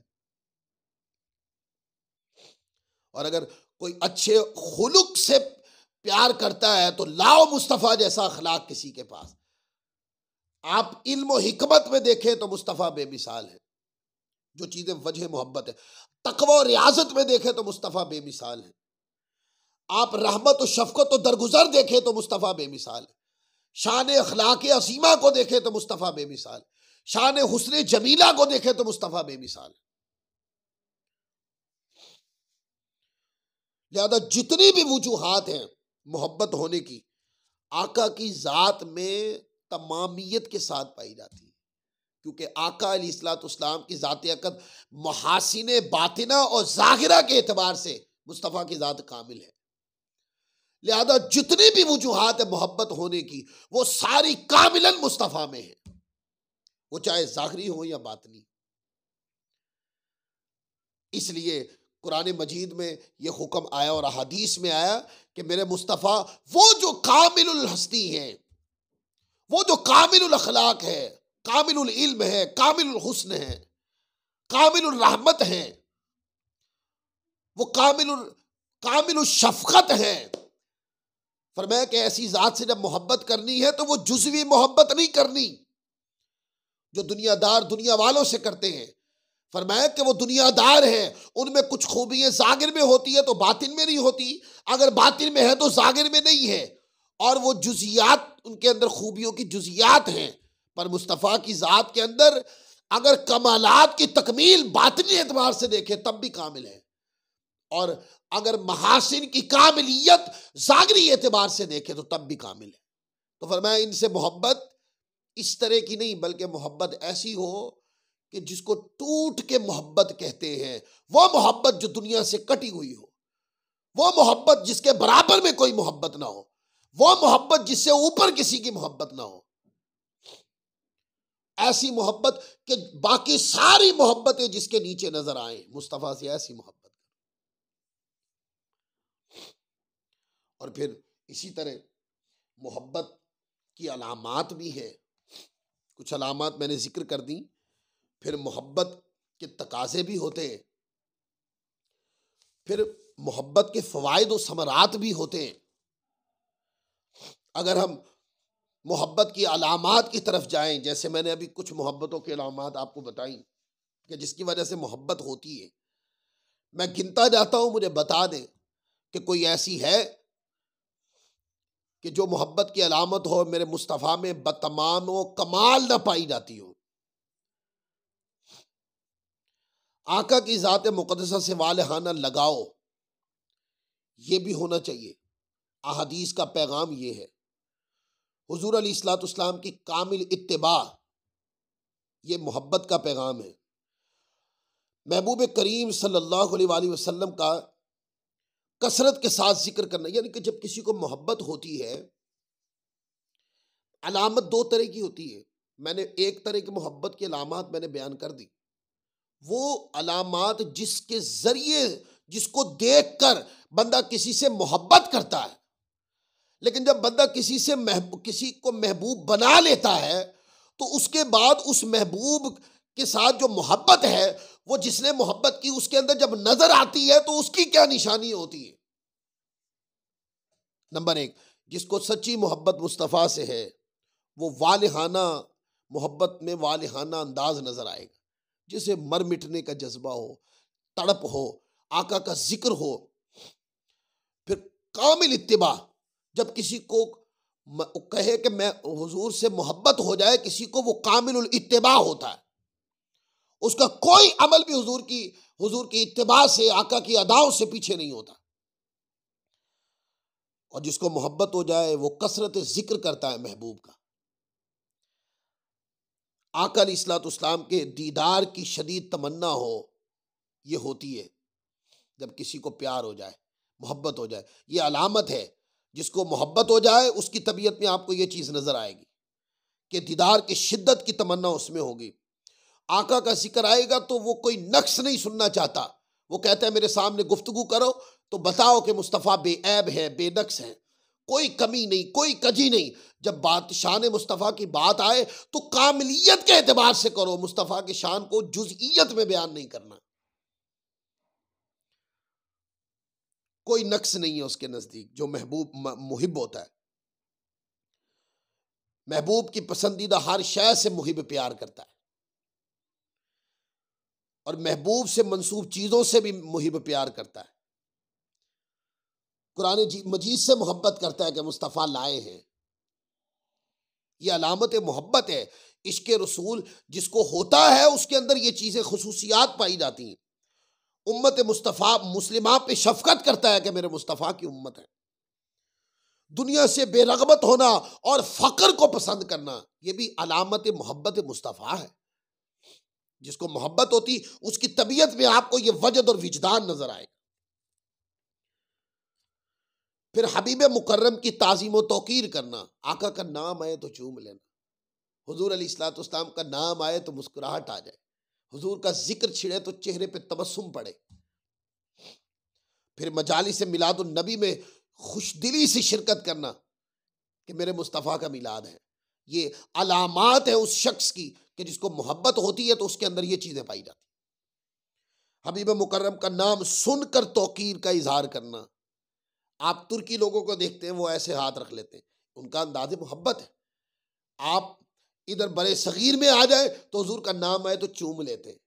और अगर कोई अच्छे खुलुक से प्यार करता है तो लाओ मुस्तफ़ा जैसा अखलाक किसी के पास। आप इल्म और हिकमत में देखें तो मुस्तफ़ा बेमिसाल है, जो चीज़ें वजह मोहब्बत है। तक़वा और रियाजत में देखें तो मुस्तफ़ा बेमिसाल है। आप रहमत और शफ़क़त और दरगुजर देखें तो मुस्तफ़ा बेमिसाल है। शान अखलाक असीमा को देखें तो मुस्तफ़ा बेमिसाल, शान हुस्न जमीला को देखें तो मुस्तफ़ा बेमिसाल। लिहाजा जितनी भी वजूहात हैं मोहब्बत होने की, आका की ज़ात में तमामियत के साथ पाई जाती है, क्योंकि आका अलैहिस्सलाम की ज़ात अक़द महासिने बातिना और ज़ाहिरा के एतबार से मुस्तफ़ा की ज़ात कामिल है। लिहाजा जितनी भी वजूहात है मोहब्बत होने की, वो सारी कामिलन मुस्तफ़ा में है, वो चाहे ज़ाहिरी हो या बातनी। इसलिए कुरान मजीद में ये हुक्म आया और हदीस में आया कि मेरे मुस्तफ़ा वो जो कामिलुल हस्ती हैं, वो जो कामिलुल अखलाक है, कामिलुल इल्म है, कामिलुल हुस्न है, कामिलुल रहमत है, वो कामिलुल शफ़क़त है, फरमाया कि ऐसी जात से जब मोहब्बत करनी है तो वो जुज़वी मोहब्बत नहीं करनी जो दुनियादार दुनिया वालों से करते हैं। फरमाया कि वो दुनियादार हैं, उनमें कुछ खूबियां जाहिर में होती है तो बातिन में नहीं होती, अगर बातिन में है तो जाहिर में नहीं है, और वो जुजियात उनके अंदर खूबियों की जुजियात हैं। पर मुस्तफ़ा की ज़ात के अंदर अगर कमालात की तकमील बातिनी एतबार से देखे तब भी कामिल है, और अगर महासिन की कामिलियत जागरी एतबार से देखे तो तब भी कामिल है। तो फरमाया इनसे मोहब्बत इस तरह की नहीं, बल्कि मोहब्बत ऐसी हो कि जिसको टूट के मोहब्बत कहते हैं, वो मोहब्बत जो दुनिया से कटी हुई हो, वो मोहब्बत जिसके बराबर में कोई मोहब्बत ना हो, वो मोहब्बत जिससे ऊपर किसी की मोहब्बत ना हो, ऐसी मोहब्बत कि बाकी सारी मोहब्बतें जिसके नीचे नजर आए, मुस्तफा से ऐसी मोहब्बत। और फिर इसी तरह मोहब्बत की अलामात भी है, कुछ अलामात मैंने जिक्र कर दी। फिर मोहब्बत के तकाजे भी होते हैं, फिर मोहब्बत के फ़वाइद और समरात भी होते हैं। अगर हम मोहब्बत की अलामात की तरफ जाएं, जैसे मैंने अभी कुछ मोहब्बतों की अलामात आपको बताई कि जिसकी वजह से मोहब्बत होती है, मैं गिनता जाता हूं, मुझे बता दें कि कोई ऐसी है कि जो मोहब्बत की अलामत हो मेरे मुस्तफ़ा में बतमाम व कमाल ना पाई जाती हो। आका की ज़ात मुक़द्दसा से वालहाना लगाओ, ये भी होना चाहिए। अहादीस का पैगाम ये है, हुज़ूर अलैहिस्सलाम की कामिल इत्तिबा, ये मोहब्बत का पैगाम है। महबूब करीम सल्लल्लाहु अलैहि वसल्लम का कसरत के साथ जिक्र करना, यानी कि जब किसी को मोहब्बत होती है, अलामत दो तरह की होती है। मैंने एक तरह की मोहब्बत की अलामत मैंने बयान कर दी, वो अलामत जिसके जरिए, जिसको देखकर बंदा किसी से मोहब्बत करता है। लेकिन जब बंदा किसी को महबूब बना लेता है तो उसके बाद उस महबूब के साथ जो मोहब्बत है, वो जिसने मोहब्बत की उसके अंदर जब नजर आती है तो उसकी क्या निशानी होती है। नंबर एक, जिसको सच्ची मोहब्बत मुस्तफ़ा से है, वो वालिहाना मोहब्बत में वालिहाना अंदाज नजर आएगा, जिसे मर मिटने का जज्बा हो, तड़प हो, आका का जिक्र हो। फिर कामिल इत्तिबा, जब किसी को कहे कि मैं हुजूर से मोहब्बत हो जाए किसी को, वो कामिल इत्तिबा होता है, उसका कोई अमल भी हुजूर की इत्तिबा से, आका की अदाओं से पीछे नहीं होता। और जिसको मोहब्बत हो जाए वो कसरत जिक्र करता है महबूब का। आका अलैहिस्सलाम के दीदार की शदीद तमन्ना हो, ये होती है जब किसी को प्यार हो जाए, मोहब्बत हो जाए। ये अलामत है, जिसको मोहब्बत हो जाए उसकी तबीयत में आपको ये चीज़ नज़र आएगी कि दीदार की शिद्दत की तमन्ना उसमें होगी। आका का जिक्र आएगा तो वो कोई नक्स नहीं सुनना चाहता, वो कहता है मेरे सामने गुफ्तगू करो तो बताओ कि मुस्तफ़ा बेऐब है, बेनक्स है, कोई कमी नहीं, कोई कजी नहीं। जब बात शान मुस्तफ़ा की बात आए तो कामिलियत के एतबार से करो, मुस्तफ़ा की शान को जुज़इयत में बयान नहीं करना। कोई नक्स नहीं है उसके नजदीक। जो महबूब मुहिब होता है, महबूब की पसंदीदा हर शय से मुहिब प्यार करता है, और महबूब से मंसूब चीजों से भी मुहिब प्यार करता है। कुरान मजीद से मोहब्बत करता है कि मुस्तफ़ा लाए हैं। ये अलामत मोहब्बत है। इश्क रसूल जिसको होता है उसके अंदर ये चीजें खुसूसियात पाई जाती हैं। उम्मत मुस्तफ़ा मुस्लिमा पे शफकत करता है कि मेरे मुस्तफ़ा की उम्मत है। दुनिया से बेरगबत होना और फकर को पसंद करना, यह भी अलामत मोहब्बत मुस्तफ़ा है। जिसको मोहब्बत होती उसकी तबीयत में आपको यह वजद और विजदान नजर आएगा। फिर हबीब मुकर्रम की ताज़ीम व तौकीर करना, आका का नाम आए तो चूम लेना, हुजूर अलैहिस्सलाम का नाम आए तो मुस्कुराहट आ जाए, हुजूर का जिक्र छिड़े तो चेहरे पे तबस्सुम पड़े। फिर मजालिस मिलादुन नबी में खुशदिली से शिरकत करना कि मेरे मुस्तफ़ा का मिलाद है। ये अलामात है उस शख्स की कि जिसको मोहब्बत होती है तो उसके अंदर ये चीज़ें पाई जाती। हबीब मुकर्रम का नाम सुनकर तौकीर का इजहार करना, आप तुर्की लोगों को देखते हैं, वो ऐसे हाथ रख लेते हैं, उनका अंदाज़े मोहब्बत है। आप इधर बड़े सगीर में आ जाए तो हुजूर का नाम आए तो चूम लेते हैं,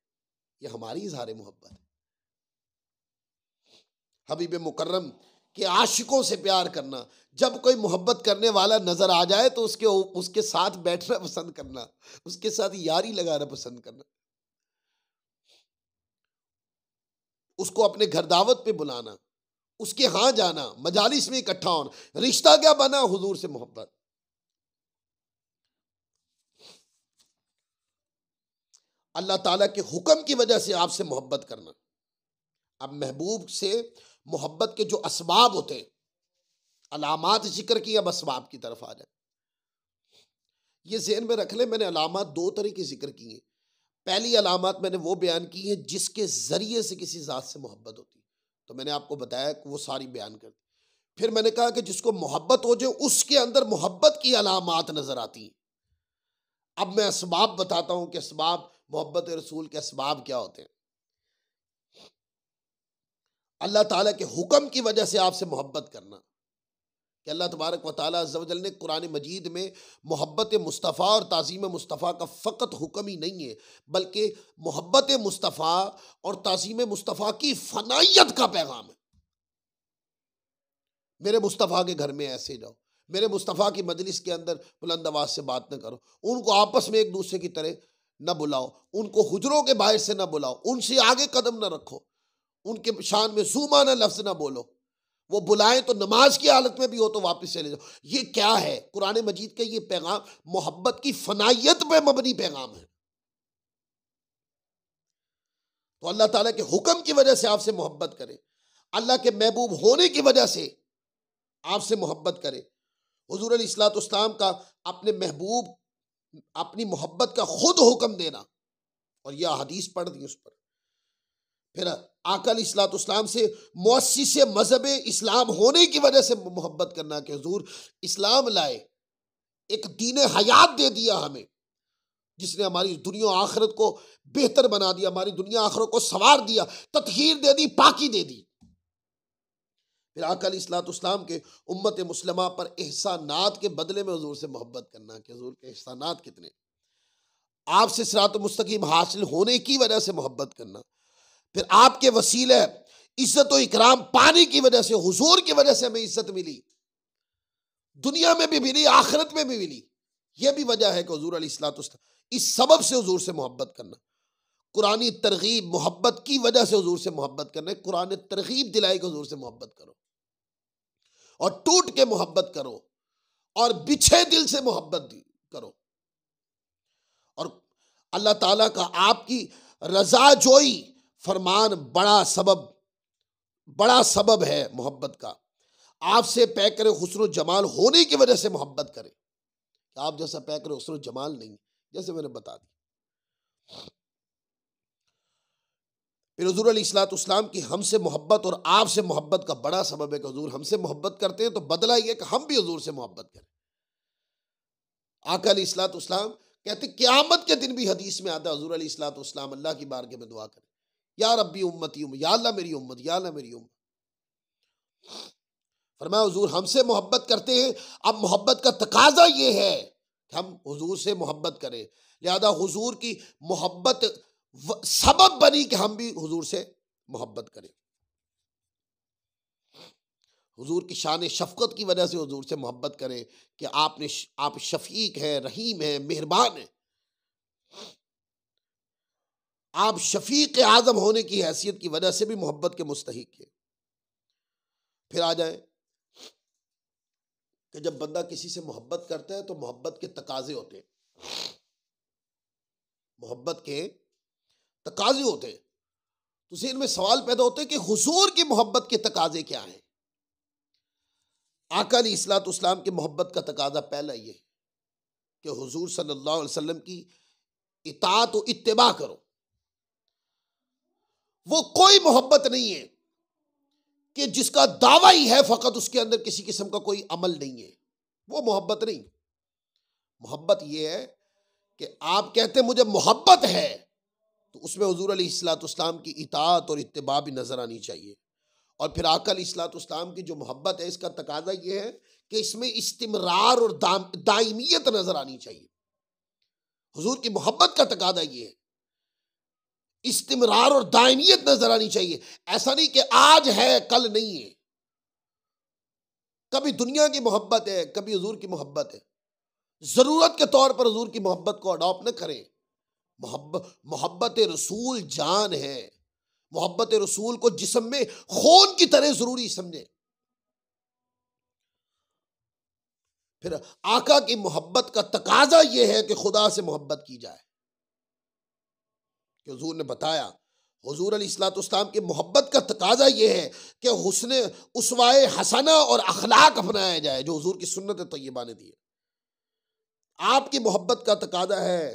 ये हमारी इजहार मोहब्बत है। हबीब मुकर्रम के आशिकों से प्यार करना, जब कोई मोहब्बत करने वाला नजर आ जाए तो उसके साथ बैठना पसंद करना, उसके साथ यारी लगाना पसंद करना, उसको अपने घर दावत पे बुलाना, उसके यहाँ जाना, मजालिस में इकट्ठा होना। रिश्ता क्या बना? हुजूर से मोहब्बत। अल्लाह ताला के हुक्म की वजह से आपसे मोहब्बत करना। अब महबूब से मोहब्बत के जो असबाब होते हैं, अलामात जिक्र की, अब असबाब की तरफ आ जाए। ये ज़हन में रख ले, मैंने अलामात दो तरह की जिक्र की हैं। पहली अलामात मैंने वो बयान की है जिसके ज़रिए से किसी ज़ात से मोहब्बत होती, तो मैंने आपको बताया कि वो सारी बयान कर दी। फिर मैंने कहा कि जिसको मोहब्बत हो जाए उसके अंदर मोहब्बत की अलामात नज़र आती हैं। अब मैं असबाब बताता हूँ कि असबाब मोहब्बत रसूल के असबाब क्या होते हैं। अल्लाह ताला के हुक्म की वजह से आपसे मोहब्बत करना, कि अल्लाह तबारक व तआला अज़्ज़ व जल ने कुरान मजीद में मोहब्बत मुस्तफ़ा और ताज़ीम मुस्तफ़ा का फ़कत हुक्म ही नहीं है, बल्कि मोहब्बत मुस्तफ़ा और ताज़ीम मुस्तफ़ा की फ़नाइयत का पैगाम है। मेरे मुस्तफ़ा के घर में ऐसे जाओ, मेरे मुस्तफ़ा की मजलिस के अंदर बुलंद आवाज़ से बात न करो, उनको आपस में एक दूसरे की तरह न बुलाओ, उनको हुजरों के बाहर से न बुलाओ, उनसे आगे कदम न रखो, उनके शान में ज़ुमाना लफ्ज़ न बोलो, वो बुलाएं तो नमाज की हालत में भी हो तो वापस चले जाओ। ये क्या है? कुरान मजीद का ये पैगाम मोहब्बत की फनायत पे मबनी पैगाम है। तो अल्लाह ताला के हुक्म की वजह से आपसे मोहब्बत करे, अल्लाह के महबूब होने की वजह से आपसे मोहब्बत करे। हुजूर अलैहिस्सलाम का अपने महबूब अपनी मोहब्बत का खुद हुक्म देना, और यह हदीस पढ़ दी उस पर। फिर आका अलैहिस्सलाम से मुअस्सिस मजहब इस्लाम होने की वजह से मोहब्बत करना, कि हुजूर इस्लाम लाए, एक दीन हयात दे दिया हमें, जिसने हमारी दुनिया आखिरत को बेहतर बना दिया, हमारी दुनिया आखिरत को संवार दिया, तत्हीर दे दी, पाकी दे दी। फिर आका अलैहिस्सलाम के उम्मत मुस्लिमा पर एहसानात के बदले में हुजूर से मोहब्बत करना, कि हुजूर के एहसानात कितने, आपसे सिरात मुस्तकीम हासिल होने की वजह से मोहब्बत करना। फिर आपके वसीले इज्जत और इकराम पाने की वजह से, हुजूर की वजह से हमें इज्जत मिली, दुनिया में भी मिली, आखिरत में भी मिली। यह भी वजह है कि हुजूर अलैहिस्सलाम, इस सबब से हुजूर से मोहब्बत करना। कुरानी तरगीब, मोहब्बत की वजह से हुजूर से मोहब्बत करना, कुरान तरगीब दिलाई कि हुजूर से मोहब्बत करो, और टूट के मोहब्बत करो, और बिछे दिल से मोहब्बत करो, और अल्लाह ताला का आपकी रजा जोई फरमान बड़ा सबब है मोहब्बत का। आपसे पैकर हुस्न जमाल होने की वजह से मोहब्बत करें, आप जैसा पैकर हुस्न जमाल नहीं, जैसे मैंने बता दी। फिर हुजूर अलैहिस्सलाम की हमसे मोहब्बत और आपसे मोहब्बत का बड़ा सबब है कि हुजूर हमसे मोहब्बत करते हैं तो बदला ये कि हम भी हुजूर से मोहब्बत करें। आका अलैहिस्सलाम कहते क़यामत के दिन भी हदीस में आता है, हुजूर अलैहिस्सलाम अल्लाह की बारगाह में दुआ करें, या रब्बी उम्मती, या अल्लाह मेरी उम्मत, या अल्लाह मेरी उम्मत। फरमाया हुजूर हमसे मोहब्बत करते हैं, अब मोहब्बत का तकाजा ये है कि हम हुजूर से मोहब्बत करें, लिहाजा हुजूर की मोहब्बत सबब बनी कि हम भी हुजूर से मोहब्बत करें। हुजूर की शान शफकत की वजह से हुजूर से मोहब्बत करें कि आप शफीक हैं, रहीम हैं, मेहरबान हैं। आप शफीक आजम होने की हैसियत की वजह से भी मोहब्बत के मुस्तहिक है। फिर आ जाए कि जब बंदा किसी से मोहब्बत करता है तो मोहब्बत के तकाजे होते हैं, मोहब्बत के तकाजे होते हैं। तो ज़हन में सवाल पैदा होते हैं कि हुजूर की मोहब्बत के तकाजे क्या हैं। आका अलैहिस्सलाम की मोहब्बत का तकाजा पहला ये कि हुजूर सल्लल्लाहु अलैहि वसल्लम की इताअत और इत्तिबा करो। वो कोई मोहब्बत नहीं है कि जिसका दावा ही है फकत उसके अंदर किसी किस्म का कोई अमल नहीं है, वो मोहब्बत नहीं। मोहब्बत ये है कि आप कहते मुझे मोहब्बत है तो उसमें हुजूर अलैहिस्सलाम की इताअत और इत्तिबा भी नजर आनी चाहिए, और फिर आका अलैहिस्सलाम की जो मोहब्बत है, इसका तकाजा ये है कि इसमें इस्तिमरार और दायमियत नजर आनी चाहिए। हुजूर की मोहब्बत का तकाजा ये है, इस्तिमरार और दायमियत नजर आनी चाहिए। ऐसा नहीं कि आज है कल नहीं है। कभी दुनिया की मोहब्बत है, कभी हुजूर की मोहब्बत है। जरूरत के तौर पर हुजूर की मोहब्बत को अडॉप्ट न करें। मोहब्बत रसूल जान है। मोहब्बत रसूल को जिस्म में खून की तरह जरूरी समझे। फिर आका की मोहब्बत का तकाजा यह है कि खुदा से मोहब्बत की जाए, कि हुजूर ने बताया। हुजूर अलैहिस्सलाम की मोहब्बत का तकाजा यह है कि हुस्ने उसवाए हसना और अखलाक अपनाया जाए, जो हुजूर की सुन्नत तय्यबा ने दी है। आपकी मोहब्बत का तकाजा है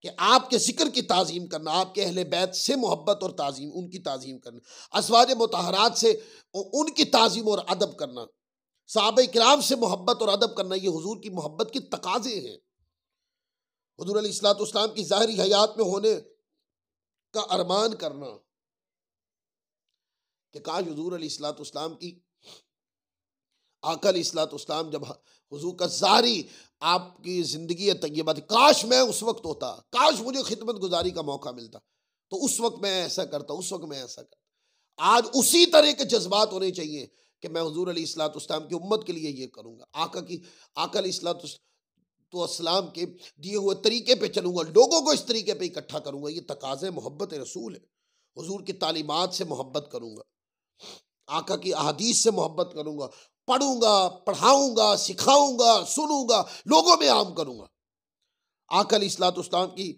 कि आपके जिक्र की ताजीम करना, आपके अहले बैत से मोहब्बत और ताजीम, उनकी ताजीम करना, अज़वाज मुतहरात से उनकी ताजीम और अदब करना, सहाबा किराम से मोहब्बत और अदब करना, ये हुजूर की मोहब्बत की तकाजे हैं। हुजूर अलैहिस्सलाम की ज़ाहिरी हयात में होने का अरमान करना कि काश हुजूर अलैहिस्सलाम की आका अलैहिस्सलाम जब हुजूर का ज़ाहिरी आपकी ज़िंदगी तय्यबा थी, काश मैं उस वक्त होता, काश मुझे खिदमत गुजारी का मौका मिलता, तो उस वक्त मैं ऐसा करता, उस वक्त मैं ऐसा करता। आज उसी तरह के जज्बात होने चाहिए कि मैं हुजूर अलैहिस्सलाम की उम्मत के लिए ये करूँगा, आका अलैहिस्सलाम के दिए हुए तरीके पे चलूँगा, लोगों को इस तरीके पे इकट्ठा करूँगा। ये तकाज़े मोहब्बत रसूल है। हुजूर की तालीमात से मोहब्बत करूँगा, आका की अहादीस से मोहब्बत करूँगा, पढ़ूंगा, पढ़ाऊंगा, सिखाऊंगा, सुनूंगा, लोगों में आम करूंगा। आका अलैहिस्सलाम की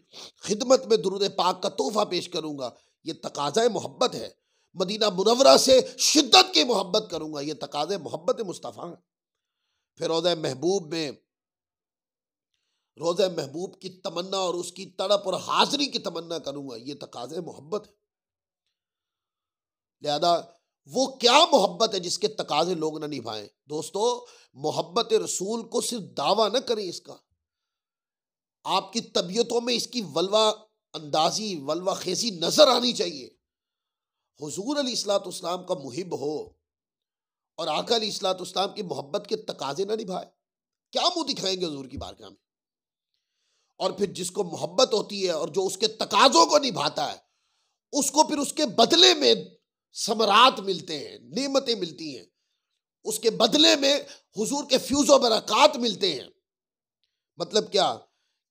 खिदमत में दुरूद पाक का तोहफा पेश करूंगा। ये तकाज़ा मोहब्बत है। मदीना मुनव्वरा से शिद्दत की मोहब्बत करूंगा। ये तकाज़ा मोहब्बत मुस्तफ़ा है। फिर रोज़े महबूब की तमन्ना और उसकी तड़प और हाजिरी की तमन्ना करूंगा। ये तकाज़ा मोहब्बत है। लिहाजा वो क्या मोहब्बत है जिसके तकाजे लोग ना निभाएं। दोस्तों, मोहब्बत रसूल को सिर्फ दावा न करें, इसका आपकी तबीयतों में इसकी वल्वा अंदाजी, वल्वा खेजी नजर आनी चाहिए। हुजूर अलैहिस्सलाम का मुहिब हो और आका अलैहिस्सलाम की मोहब्बत के तकाजे ना निभाए, क्या मुंह दिखाएंगे हुजूर की बारगाह में। और फिर जिसको मोहब्बत होती है और जो उसके तकाजों को निभाता है, उसको फिर उसके बदले में समरात मिलते हैं, नेमतें मिलती हैं, उसके बदले में हुजूर के फ्यूज़ो बरक़ात मिलते हैं। मतलब क्या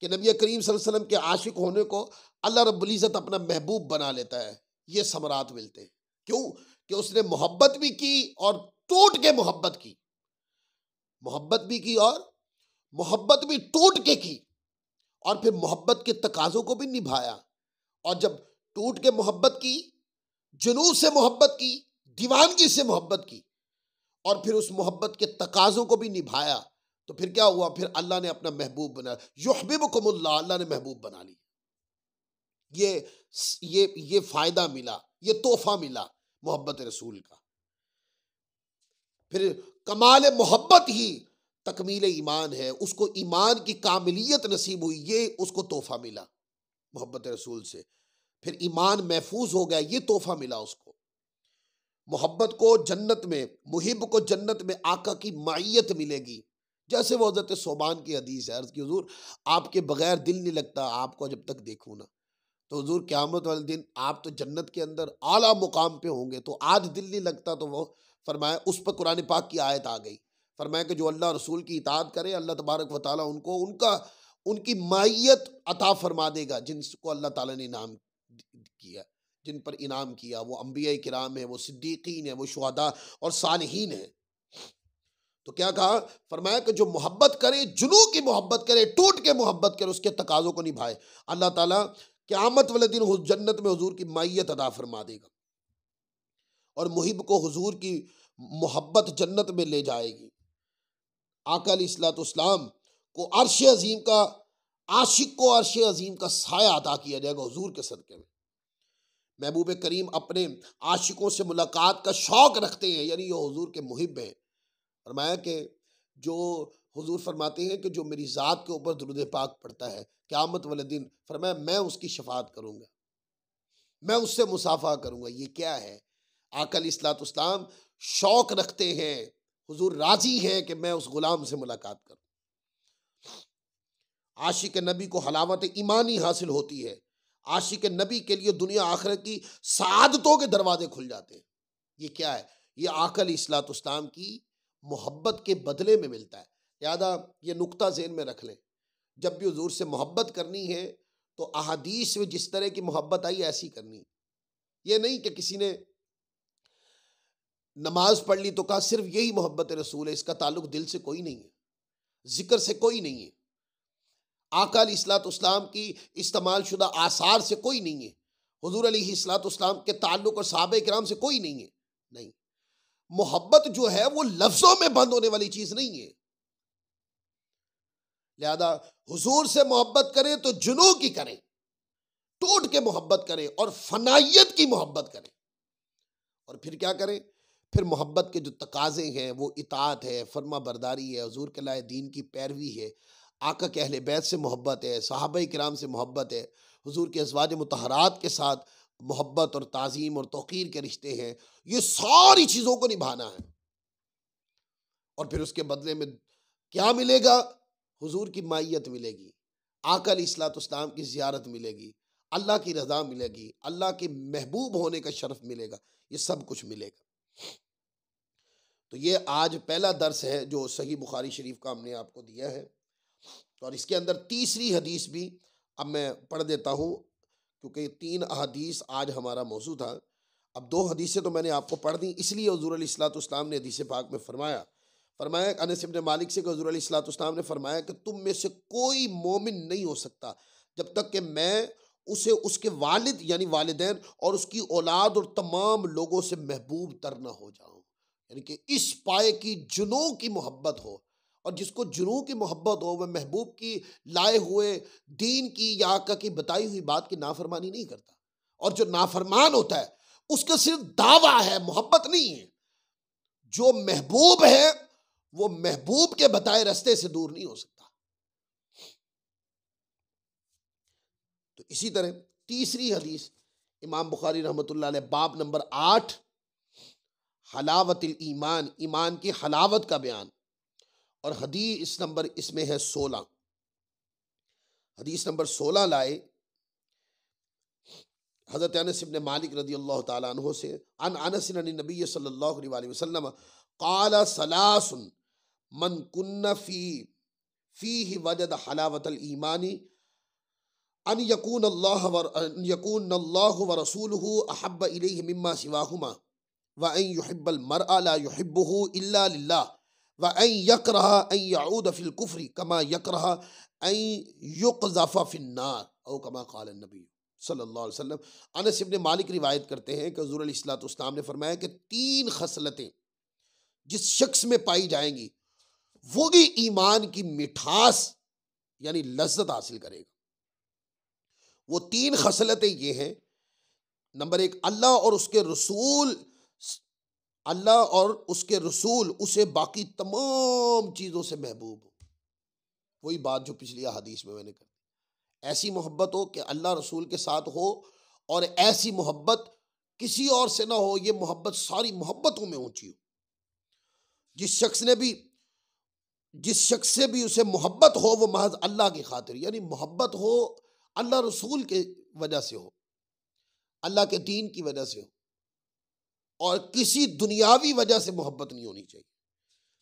कि नबी करीम सल्लल्लाहु अलैहि वसल्लम के आशिक होने को अल्लाह रब्बुल इज़्ज़त अपना महबूब बना लेता है। ये समरात मिलते हैं। क्यों? कि उसने मोहब्बत भी की और टूट के मोहब्बत की, मोहब्बत भी की और मोहब्बत भी टूट के की, और फिर मोहब्बत के तकाजों को भी निभाया। और जब टूट के मोहब्बत की, जुनून से मोहब्बत की, दीवानगी से मोहब्बत की, और फिर उस मोहब्बत के तकाजों को भी निभाया, तो फिर क्या हुआ? फिर अल्लाह ने अपना महबूब बना, युहब्बुकुमुल्लाह, अल्लाह ने महबूब बना ली। ये फायदा मिला, ये तोहफा मिला मोहब्बत रसूल का। फिर कमाल मोहब्बत ही तकमील ईमान है। उसको ईमान की कामिलियत नसीब हुई, ये उसको तोहफा मिला मोहब्बत रसूल से। फिर ईमान महफूज हो गया, ये तोहफा मिला उसको। मोहब्बत को जन्नत में, मुहिब को जन्नत में आका की माइयत मिलेगी। जैसे वो हज़रत सोबान की हदीस है, अर्ज़ की हुजूर आपके बगैर दिल नहीं लगता, आपको जब तक देखूँ ना। तो हुजूर क़यामत वाले दिन आप तो जन्नत के अंदर आला मुकाम पे होंगे, तो आज दिल नहीं लगता। तो वो फरमाया, उस पर कुरान पाक की आयत आ गई, फरमाया कि जो अल्लाह रसूल की इताअत करे, अल्लाह तबारक व तआला उनको उनकी माइयत अता फरमा देगा, जिनको अल्लाह ताला ने इनाम किया, जिन पर इनाम किया। वो अंबिया किराम है, वो सिद्दीकीन है, वो शुहदा और सालिहीन है। तो क्या कहा? फरमाया कि जो मोहब्बत करे, जुनून की मोहब्बत करे, टूट के मोहब्बत करे, उसके तकाजों को निभाए, अल्लाह ताला क़यामत वाले दिन जन्नत में हुजूर की माइयत अदा फरमा देगा, और मुहिब को हुजूर की मोहब्बत जन्नत में ले जाएगी। आका अलैहिस्सलाम को अर्श अजीम का, आशिक को अर्श अजीम का साया अता किया जाएगा हुजूर के सदके में। महबूब करीम अपने आशिकों से मुलाकात का शौक रखते हैं, यानी ये हुजूर के मुहिब हैं। फरमाया कि जो हुजूर फरमाते हैं कि जो मेरी ज़ात के ऊपर दुरूद पाक पढ़ता है, क़यामत वाले दिन फरमाया मैं उसकी शफाअत करूँगा, मैं उससे मुसाफा करूँगा। ये क्या है? आका अलैहिस्सलाम शौक रखते हैं, हुजूर राजी हैं कि मैं उस गुलाम से मुलाकात करूं। आशिक नबी को हलावत ईमानी हासिल होती है। आशिक नबी के लिए दुनिया आखिरत की सादतों के दरवाजे खुल जाते हैं। ये क्या है? ये आका अलैहिस्सलाम की मोहब्बत के बदले में मिलता है। यादा ये नुक्ता ज़हन में रख लें, जब भी हुजूर से मोहब्बत करनी है तो अहादीस में जिस तरह की मोहब्बत आई ऐसी करनी। ये नहीं कि किसी ने नमाज पढ़ ली तो कहा सिर्फ यही मोहब्बत रसूल है, इसका ताल्लुक दिल से कोई नहीं है, जिक्र से कोई नहीं है, आका अलैहिस्सलाम की इस्तेमाल शुदा आसार से कोई नहीं है, हुजूर अलैहिस्सलाम के ताल्लुक और सहाबा किराम से कोई नहीं है। नहीं, मोहब्बत जो है वो लफ्जों में बंद होने वाली चीज नहीं है। लिहाजा हुजूर से मोहब्बत करें तो जुनू की करें, टूट के मोहब्बत करें और फनाइयत की मोहब्बत करें। और फिर क्या करें? फिर मोहब्बत के जो तकाजे हैं वो इताअत है, फर्मा बरदारी है, हुजूर के लाए दीन की पैरवी है, आका के अहले बैत से मोहब्बत है, सहाबा किराम से मोहब्बत है, हुजूर के अज़वाज मुतहरात के साथ मोहब्बत और ताज़ीम और तौक़ीर के रिश्ते हैं। ये सारी चीज़ों को निभाना है। और फिर उसके बदले में क्या मिलेगा? हुजूर की माइयत मिलेगी, आका अलैहिस्सलाम की ज़ियारत मिलेगी, अल्लाह की रज़ा मिलेगी, अल्लाह के महबूब होने का शरफ मिलेगा, ये सब कुछ मिलेगा। तो ये आज पहला दर्स है जो सही बुखारी शरीफ का हमने आपको दिया है। और इसके अंदर तीसरी हदीस भी अब मैं पढ़ देता हूँ, क्योंकि 3 अहादीस आज हमारा मौजू था। अब 2 हदीसें तो मैंने आपको पढ़ दी, इसलिए हुजूर अलैहिस्सलाम ने हदीस पाक में फरमाया अनस इब्न मालिक से, हुजूर अलैहिस्सलाम ने फरमाया कि तुम में से कोई मोमिन नहीं हो सकता जब तक कि मैं उसे उसके वालिद यानी वालिदैन और उसकी औलाद और तमाम लोगों से महबूब तर न हो जाऊं। यानी कि इस पाए की जुनू की मोहब्बत हो, और जिसको जुनू की मोहब्बत हो वह महबूब की लाए हुए दीन की या आका की बताई हुई बात की नाफरमानी नहीं करता। और जो नाफरमान होता है उसका सिर्फ दावा है, मोहब्बत नहीं है। जो महबूब है वो महबूब के बताए रास्ते से दूर नहीं हो सकता। तो इसी तरह तीसरी हदीस इमाम बुखारी रहमतुल्लाह अलैह बाब नंबर 8 हलावतिल ईमान, ईमान की हलावत का बयान, और हदीस नंबर इसमें है 16। हदीस नंबर 16 लाए हज़रत अनस इब्न मालिक रज़ियल्लाहु ताला अन्हु से, अन अनस अन नबी सल्लल्लाहु अलैहि वसल्लम क़ाल सलासुन मन कुन्न फीहि वजद हलावतल ईमानी अन यकून अल्लाह व रसूलुहु अहब्ब इलैहि मिम्मा सिवाहुमा व अन युहिब्बल मरअ ला युहिब्बुहु इल्ला लिल्लाह व अन यकरह अन यऊद फिल कुफ्रि कमा यकरह अन युक़ज़फ़ फिन्नार औ कमा क़ाल नबी सल्लल्लाहु अलैहि वसल्लम। अनस इब्न मालिक रिवायत करते हैं कि हुज़ूर अलैहिस्सलाम ने फरमाया कि 3 खसलतें जिस शख्स में पाई जाएंगी वो भी ईमान की मिठास यानी लज्जत हासिल करेगा। वो 3 खसलतें ये हैं, नंबर 1, अल्लाह और उसके रसूल उसे बाकी तमाम चीज़ों से महबूब हो। वही बात जो पिछली हदीस में मैंने कर दी, ऐसी मोहब्बत हो कि अल्लाह रसूल के साथ हो, और ऐसी मोहब्बत किसी और से ना हो, ये मोहब्बत सारी मोहब्बतों में ऊंची हो। जिस शख्स से भी उसे मोहब्बत हो वो महज अल्लाह की खातिर, यानी मोहब्बत हो अल्लाह रसूल के वजह से हो, अल्लाह के दीन की वजह से हो, और किसी दुनियावी वजह से मोहब्बत नहीं होनी चाहिए।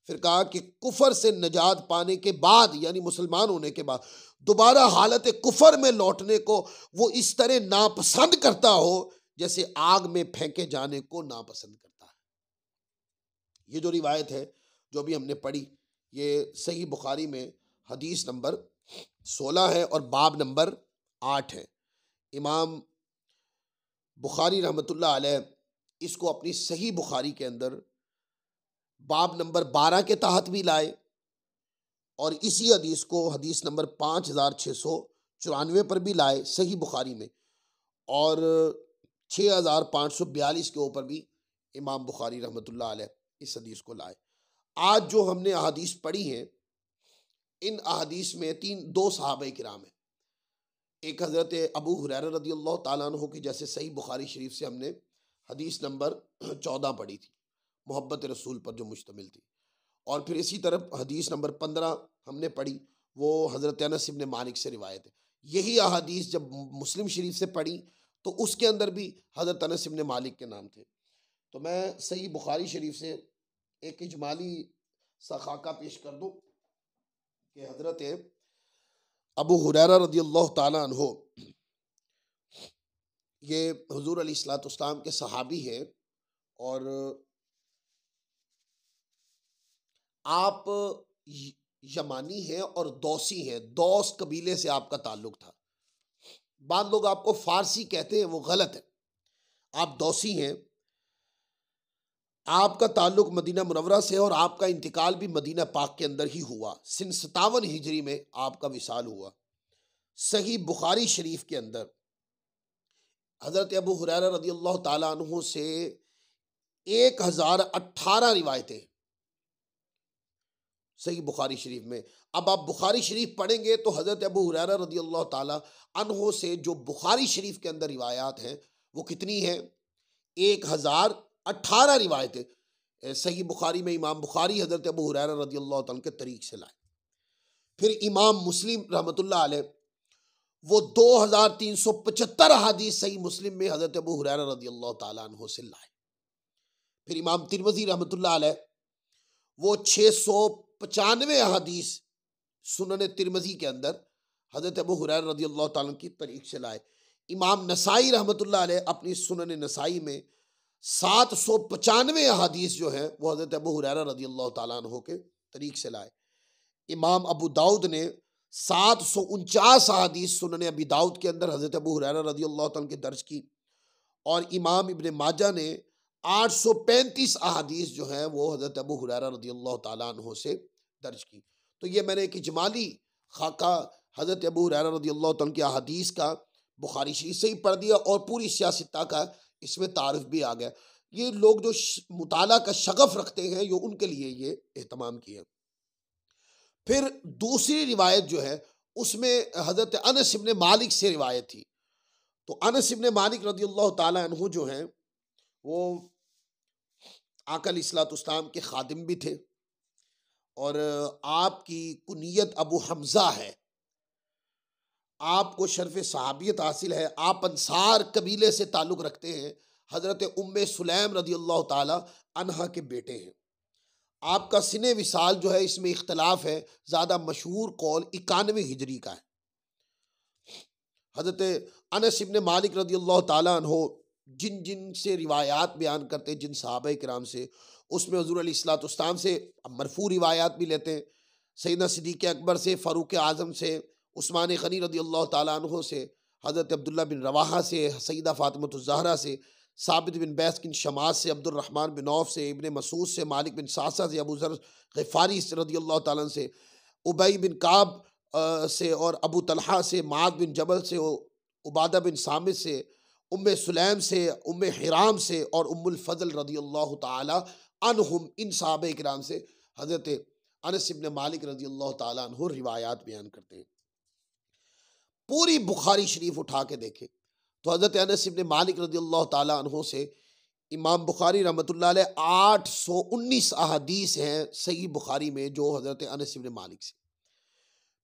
फिर कहा कि कुफर से निजात पाने के बाद यानी मुसलमान होने के बाद दोबारा हालत कुफर में लौटने को वो इस तरह नापसंद करता हो जैसे आग में फेंके जाने को नापसंद करता है। ये जो रिवायत है जो भी हमने पढ़ी, ये सही बुखारी में हदीस नंबर 16 है और बाब नंबर 8 है। इमाम बुखारी रहमतुल्लाह अलैह इसको अपनी सही बुखारी के अंदर बाब नंबर 12 के तहत भी लाए, और इसी हदीस को हदीस नंबर 5694 पर भी लाए सही बुखारी में, और 6542 के ऊपर भी इमाम बुखारी रहमतुल्लाह अलैह इस हदीस को लाए। आज जो हमने अहादीस पढ़ी हैं, इन अहादीस में 2 सहाबा किराम हैं। एक हज़रत अबू हुरैरा रज़ियल्लाहु ताला अन्हु की, जैसे सही बुखारी शरीफ से हमने हदीस नंबर 14 पढ़ी थी, मोहब्बत रसूल पर जो मुश्तमिल थी। और फिर इसी तरफ हदीस नंबर 15 हमने पढ़ी, वो हज़रत अनस इब्न मालिक से रिवायत है। यही अहादीस जब मुस्लिम शरीफ से पढ़ी तो उसके अंदर भी हज़रत अनस इब्न मालिक के नाम थे। तो मैं सही बुखारी शरीफ से एक इजमाली सा खाका पेश कर दूं कि हज़रत अबू हुरैरा रज़ियल्लाहु ताला अन्हु, ये हुज़ूर अलैहिस्सलाम के सहाबी हैं और आप यमानी हैं और दौसी हैं, दौस कबीले से आपका ताल्लुक था। बाद लोग आपको फारसी कहते हैं, वो गलत है, आप दौसी हैं। आपका ताल्लुक मदीना मुनव्वरा से और आपका इंतकाल भी मदीना पाक के अंदर ही हुआ। सन 57 हिजरी में आपका विसाल हुआ। सही बुखारी शरीफ के अंदर हज़रत अबू हुरैरा रज़ियल्लाहु ताला अन्हु से 1018 रिवायतें सही बुखारी शरीफ में। अब आप बुखारी शरीफ पढ़ेंगे तो हज़रत अबू हुरैरा रज़ियल्लाहु ताला अन्हु से जो बुखारी शरीफ के अंदर रिवायात हैं वो कितनी हैं? 1018 रिवायतें सही बुखारी में इमाम बुखारी हज़रत अबू हुरैरा रज़ियल्लाहु ताला के तरीक़ से लाए। फिर इमाम मुस्लिम रहमतुल्लाह अलैह वो 2375 हदीस सही मुस्लिम में हज़रत अबू हुरैरा रज़ियल्लाहु ताला अन्हु से लाए। फिर इमाम तिरमिज़ी रहमतुल्लाह अलैह वो 695 हदीस सुनन तिरमिज़ी के अंदर हज़रत अबू हुरैरा रज़ियल्लाहु ताला की तरीक़ से लाए। इमाम नसाई रहमतुल्लाह अलैह अपनी सुनन नसाई में 795 हदीस जो हैं वो हज़रत अबू हुरैरा रज़ियल्लाहु ताला अन्हु के तरीक़ से लाए। इमाम अबू दाऊद ने 749 हदीस सुनन अबी दाऊद के अंदर हज़रत अबू हुरैरा रज़ियल्लाहु ताला की दर्ज की। और इमाम इब्न माजा ने 835 अहादीस जो हैं वो हज़रत अबू हुरैरा रज़ियल्लाहु ताला अन्हु से दर्ज की। तो ये मैंने एक इजमाली खाका हज़रत अबू हुरैरा रज़ियल्लाहु ताला की अहादीस का बुखारी शरीफ से ही पढ़ दिया और पूरी सियासत का इसमें तारुफ भी आ गया। ये लोग जो मुताला का शगफ रखते हैं ये उनके लिए ये एहतमाम किया। फिर दूसरी रिवायत जो है उसमें हज़रत अनस इब्न मालिक से रिवायत थी। तो अनस इब्न मालिक रज़ियल्लाहु ताला अन्हु जो हैं वो आका अलैहिस्सलाम के खादिम भी थे और आपकी कुनियत अबू हमज़ा है। आपको शर्फ सहाबियत हासिल है। आप अंसार कबीले से ताल्लुक़ रखते हैं। हज़रत उम्मे सुलैम रज़ियल्लाहु ताला अन्हा के बेटे हैं। आपका सिने विसाल जो है इसमें इख्तलाफ है, ज़्यादा मशहूर कौल 91 हिजरी का है। हज़रत अनस इब्न मालिक रज़ियल्लाहु ताला अन्हु जिन जिन से रिवायात बयान करते हैं, जिन सहाबा किराम से, उसमें हुज़ूर अलैहिस्सलाम से मरफू रिवायात भी लेते हैं। सैयदना सिद्दीक़ अकबर से, फ़ारूक़ आज़म से, उस्मान गनी रज़ियल्लाहु ताला अन्हु से, हज़रत अब्दुल्ला बिन रवाहा से, सैयदा फ़ातिमतुज़ ज़हरा से, साबित बिन बैस बिन शमास से, अब्दुर्रहमान बिन औफ़ से, इब्न मसूद से, मालिक बिन सासा से, अबू ज़र ग़िफ़ारी रज़ियल्लाहु ताला से, उबई बिन काब से और अबू तलहा से, माद बिन जबल से, उबादा बिन सामित से, उम्मे सुलैम से, उम्मे हिराम से और उम्मुल फ़ज़ल रज़ियल्लाहु ताला अन्हुम, इन सहाबा किराम से हज़रत अनस इब्न मालिक रज़ियल्लाहु ताला अन्हु रिवायात बयान करते हैं। पूरी बुखारी शरीफ उठा के देखें तो हज़रत अनस इब्न मालिक रज़ियल्लाहु ताला अन्हु से इमाम बुखारी रहमतुल्लाह अलैह 819 अहादीस हैं सही बुखारी में जो हज़रत अनस इब्न मालिक से।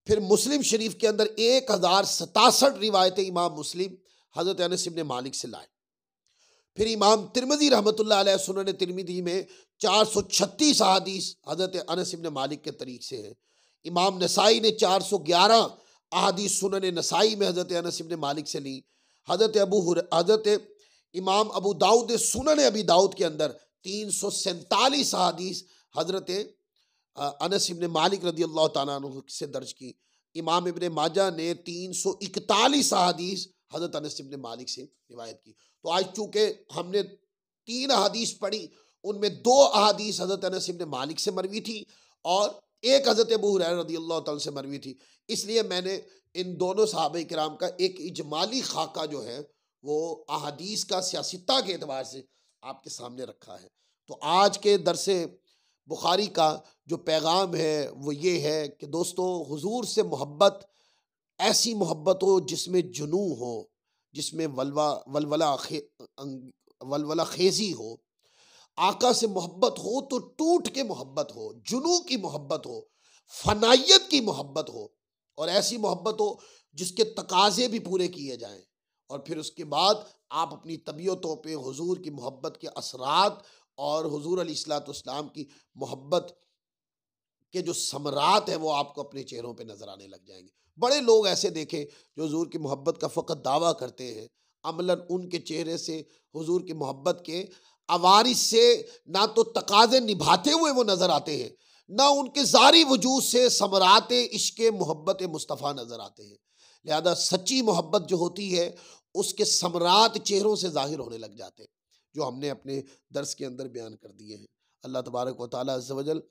फिर मुस्लिम शरीफ के अंदर 1067 रिवायतें इमाम मुस्लिम हज़रत अनस इब्न मालिक से लाए। फिर इमाम तिरमिज़ी रहमतुल्लाह अलैह सुनन तिरमिज़ी में 436 अहादीस हज़रत अनस इब्न मालिक के तरीक़ से हैं। इमाम नसाई ने 411 अहादीस सुनन नसाई में हज़रत अनस इब्न मालिक से ली। हज़रत इमाम अबू दाऊद सुनन अबी दाऊद के अंदर 347 अहादीस हज़रत अनस इब्न मालिक रज़ियल्लाहु ताला अन्हु से दर्ज की। इमाम इब्न माजा ने 341 अहादीस हज़रत अनस इब्न मालिक से रिवायत की। तो आज चूँकि हमने 3 अहादीस पढ़ी, उनमें 2 अहादीस हज़रत अनस इब्न मालिक से मरवी थी और एक हज़रत अबू हुरैरा रज़ियल्लाहु ताला से मरवी थी। इसलिए मैंने इन दोनों सहाबा किराम का एक इजमाली खाका जो है वो अहादीस का सियासता के एतबार से आपके सामने रखा है। तो आज के दरसे बुखारी का जो पैगाम है वो ये है कि दोस्तों, हुजूर से मोहब्बत ऐसी मोहब्बत हो जिसमें जुनून हो, जिसमें वलवला वलवला खेजी हो, आका से मोहब्बत हो तो टूट के मोहब्बत हो, जुनू की मोहब्बत हो, फनाइयत की मोहब्बत हो, और ऐसी मोहब्बत हो जिसके तकाजे भी पूरे किए जाएं। और फिर उसके बाद आप अपनी तबीयतों पे हुजूर की मोहब्बत के असरात और हुजूर अलैहिस्सलाम की मोहब्बत के जो समरात है वो आपको अपने चेहरों पे नजर आने लग जाएंगे। बड़े लोग ऐसे देखे जो हुजूर की मोहब्बत का फ़कत दावा करते हैं, अमलन उनके चेहरे से हुजूर की मोहब्बत के अवारिस से ना तो तकाजे निभाते हुए वो नजर आते हैं, ना उनके ज़ारी वजूद से समरात इश्क मोहब्बत मुस्तफ़ा नजर आते हैं। लिहाजा सच्ची मोहब्बत जो होती है उसके समरात चेहरों से जाहिर होने लग जाते हैं, जो हमने अपने दर्स के अंदर बयान कर दिए हैं। अल्लाह तबारक व तआला अज़्ज़ व जल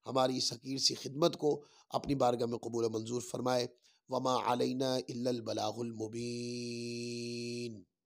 हमारी इस हकीर सी खिदमत को अपनी बारगाह में कबूल मंजूर फरमाए। वमा अलैना इल्लल बलागुल मुबीन।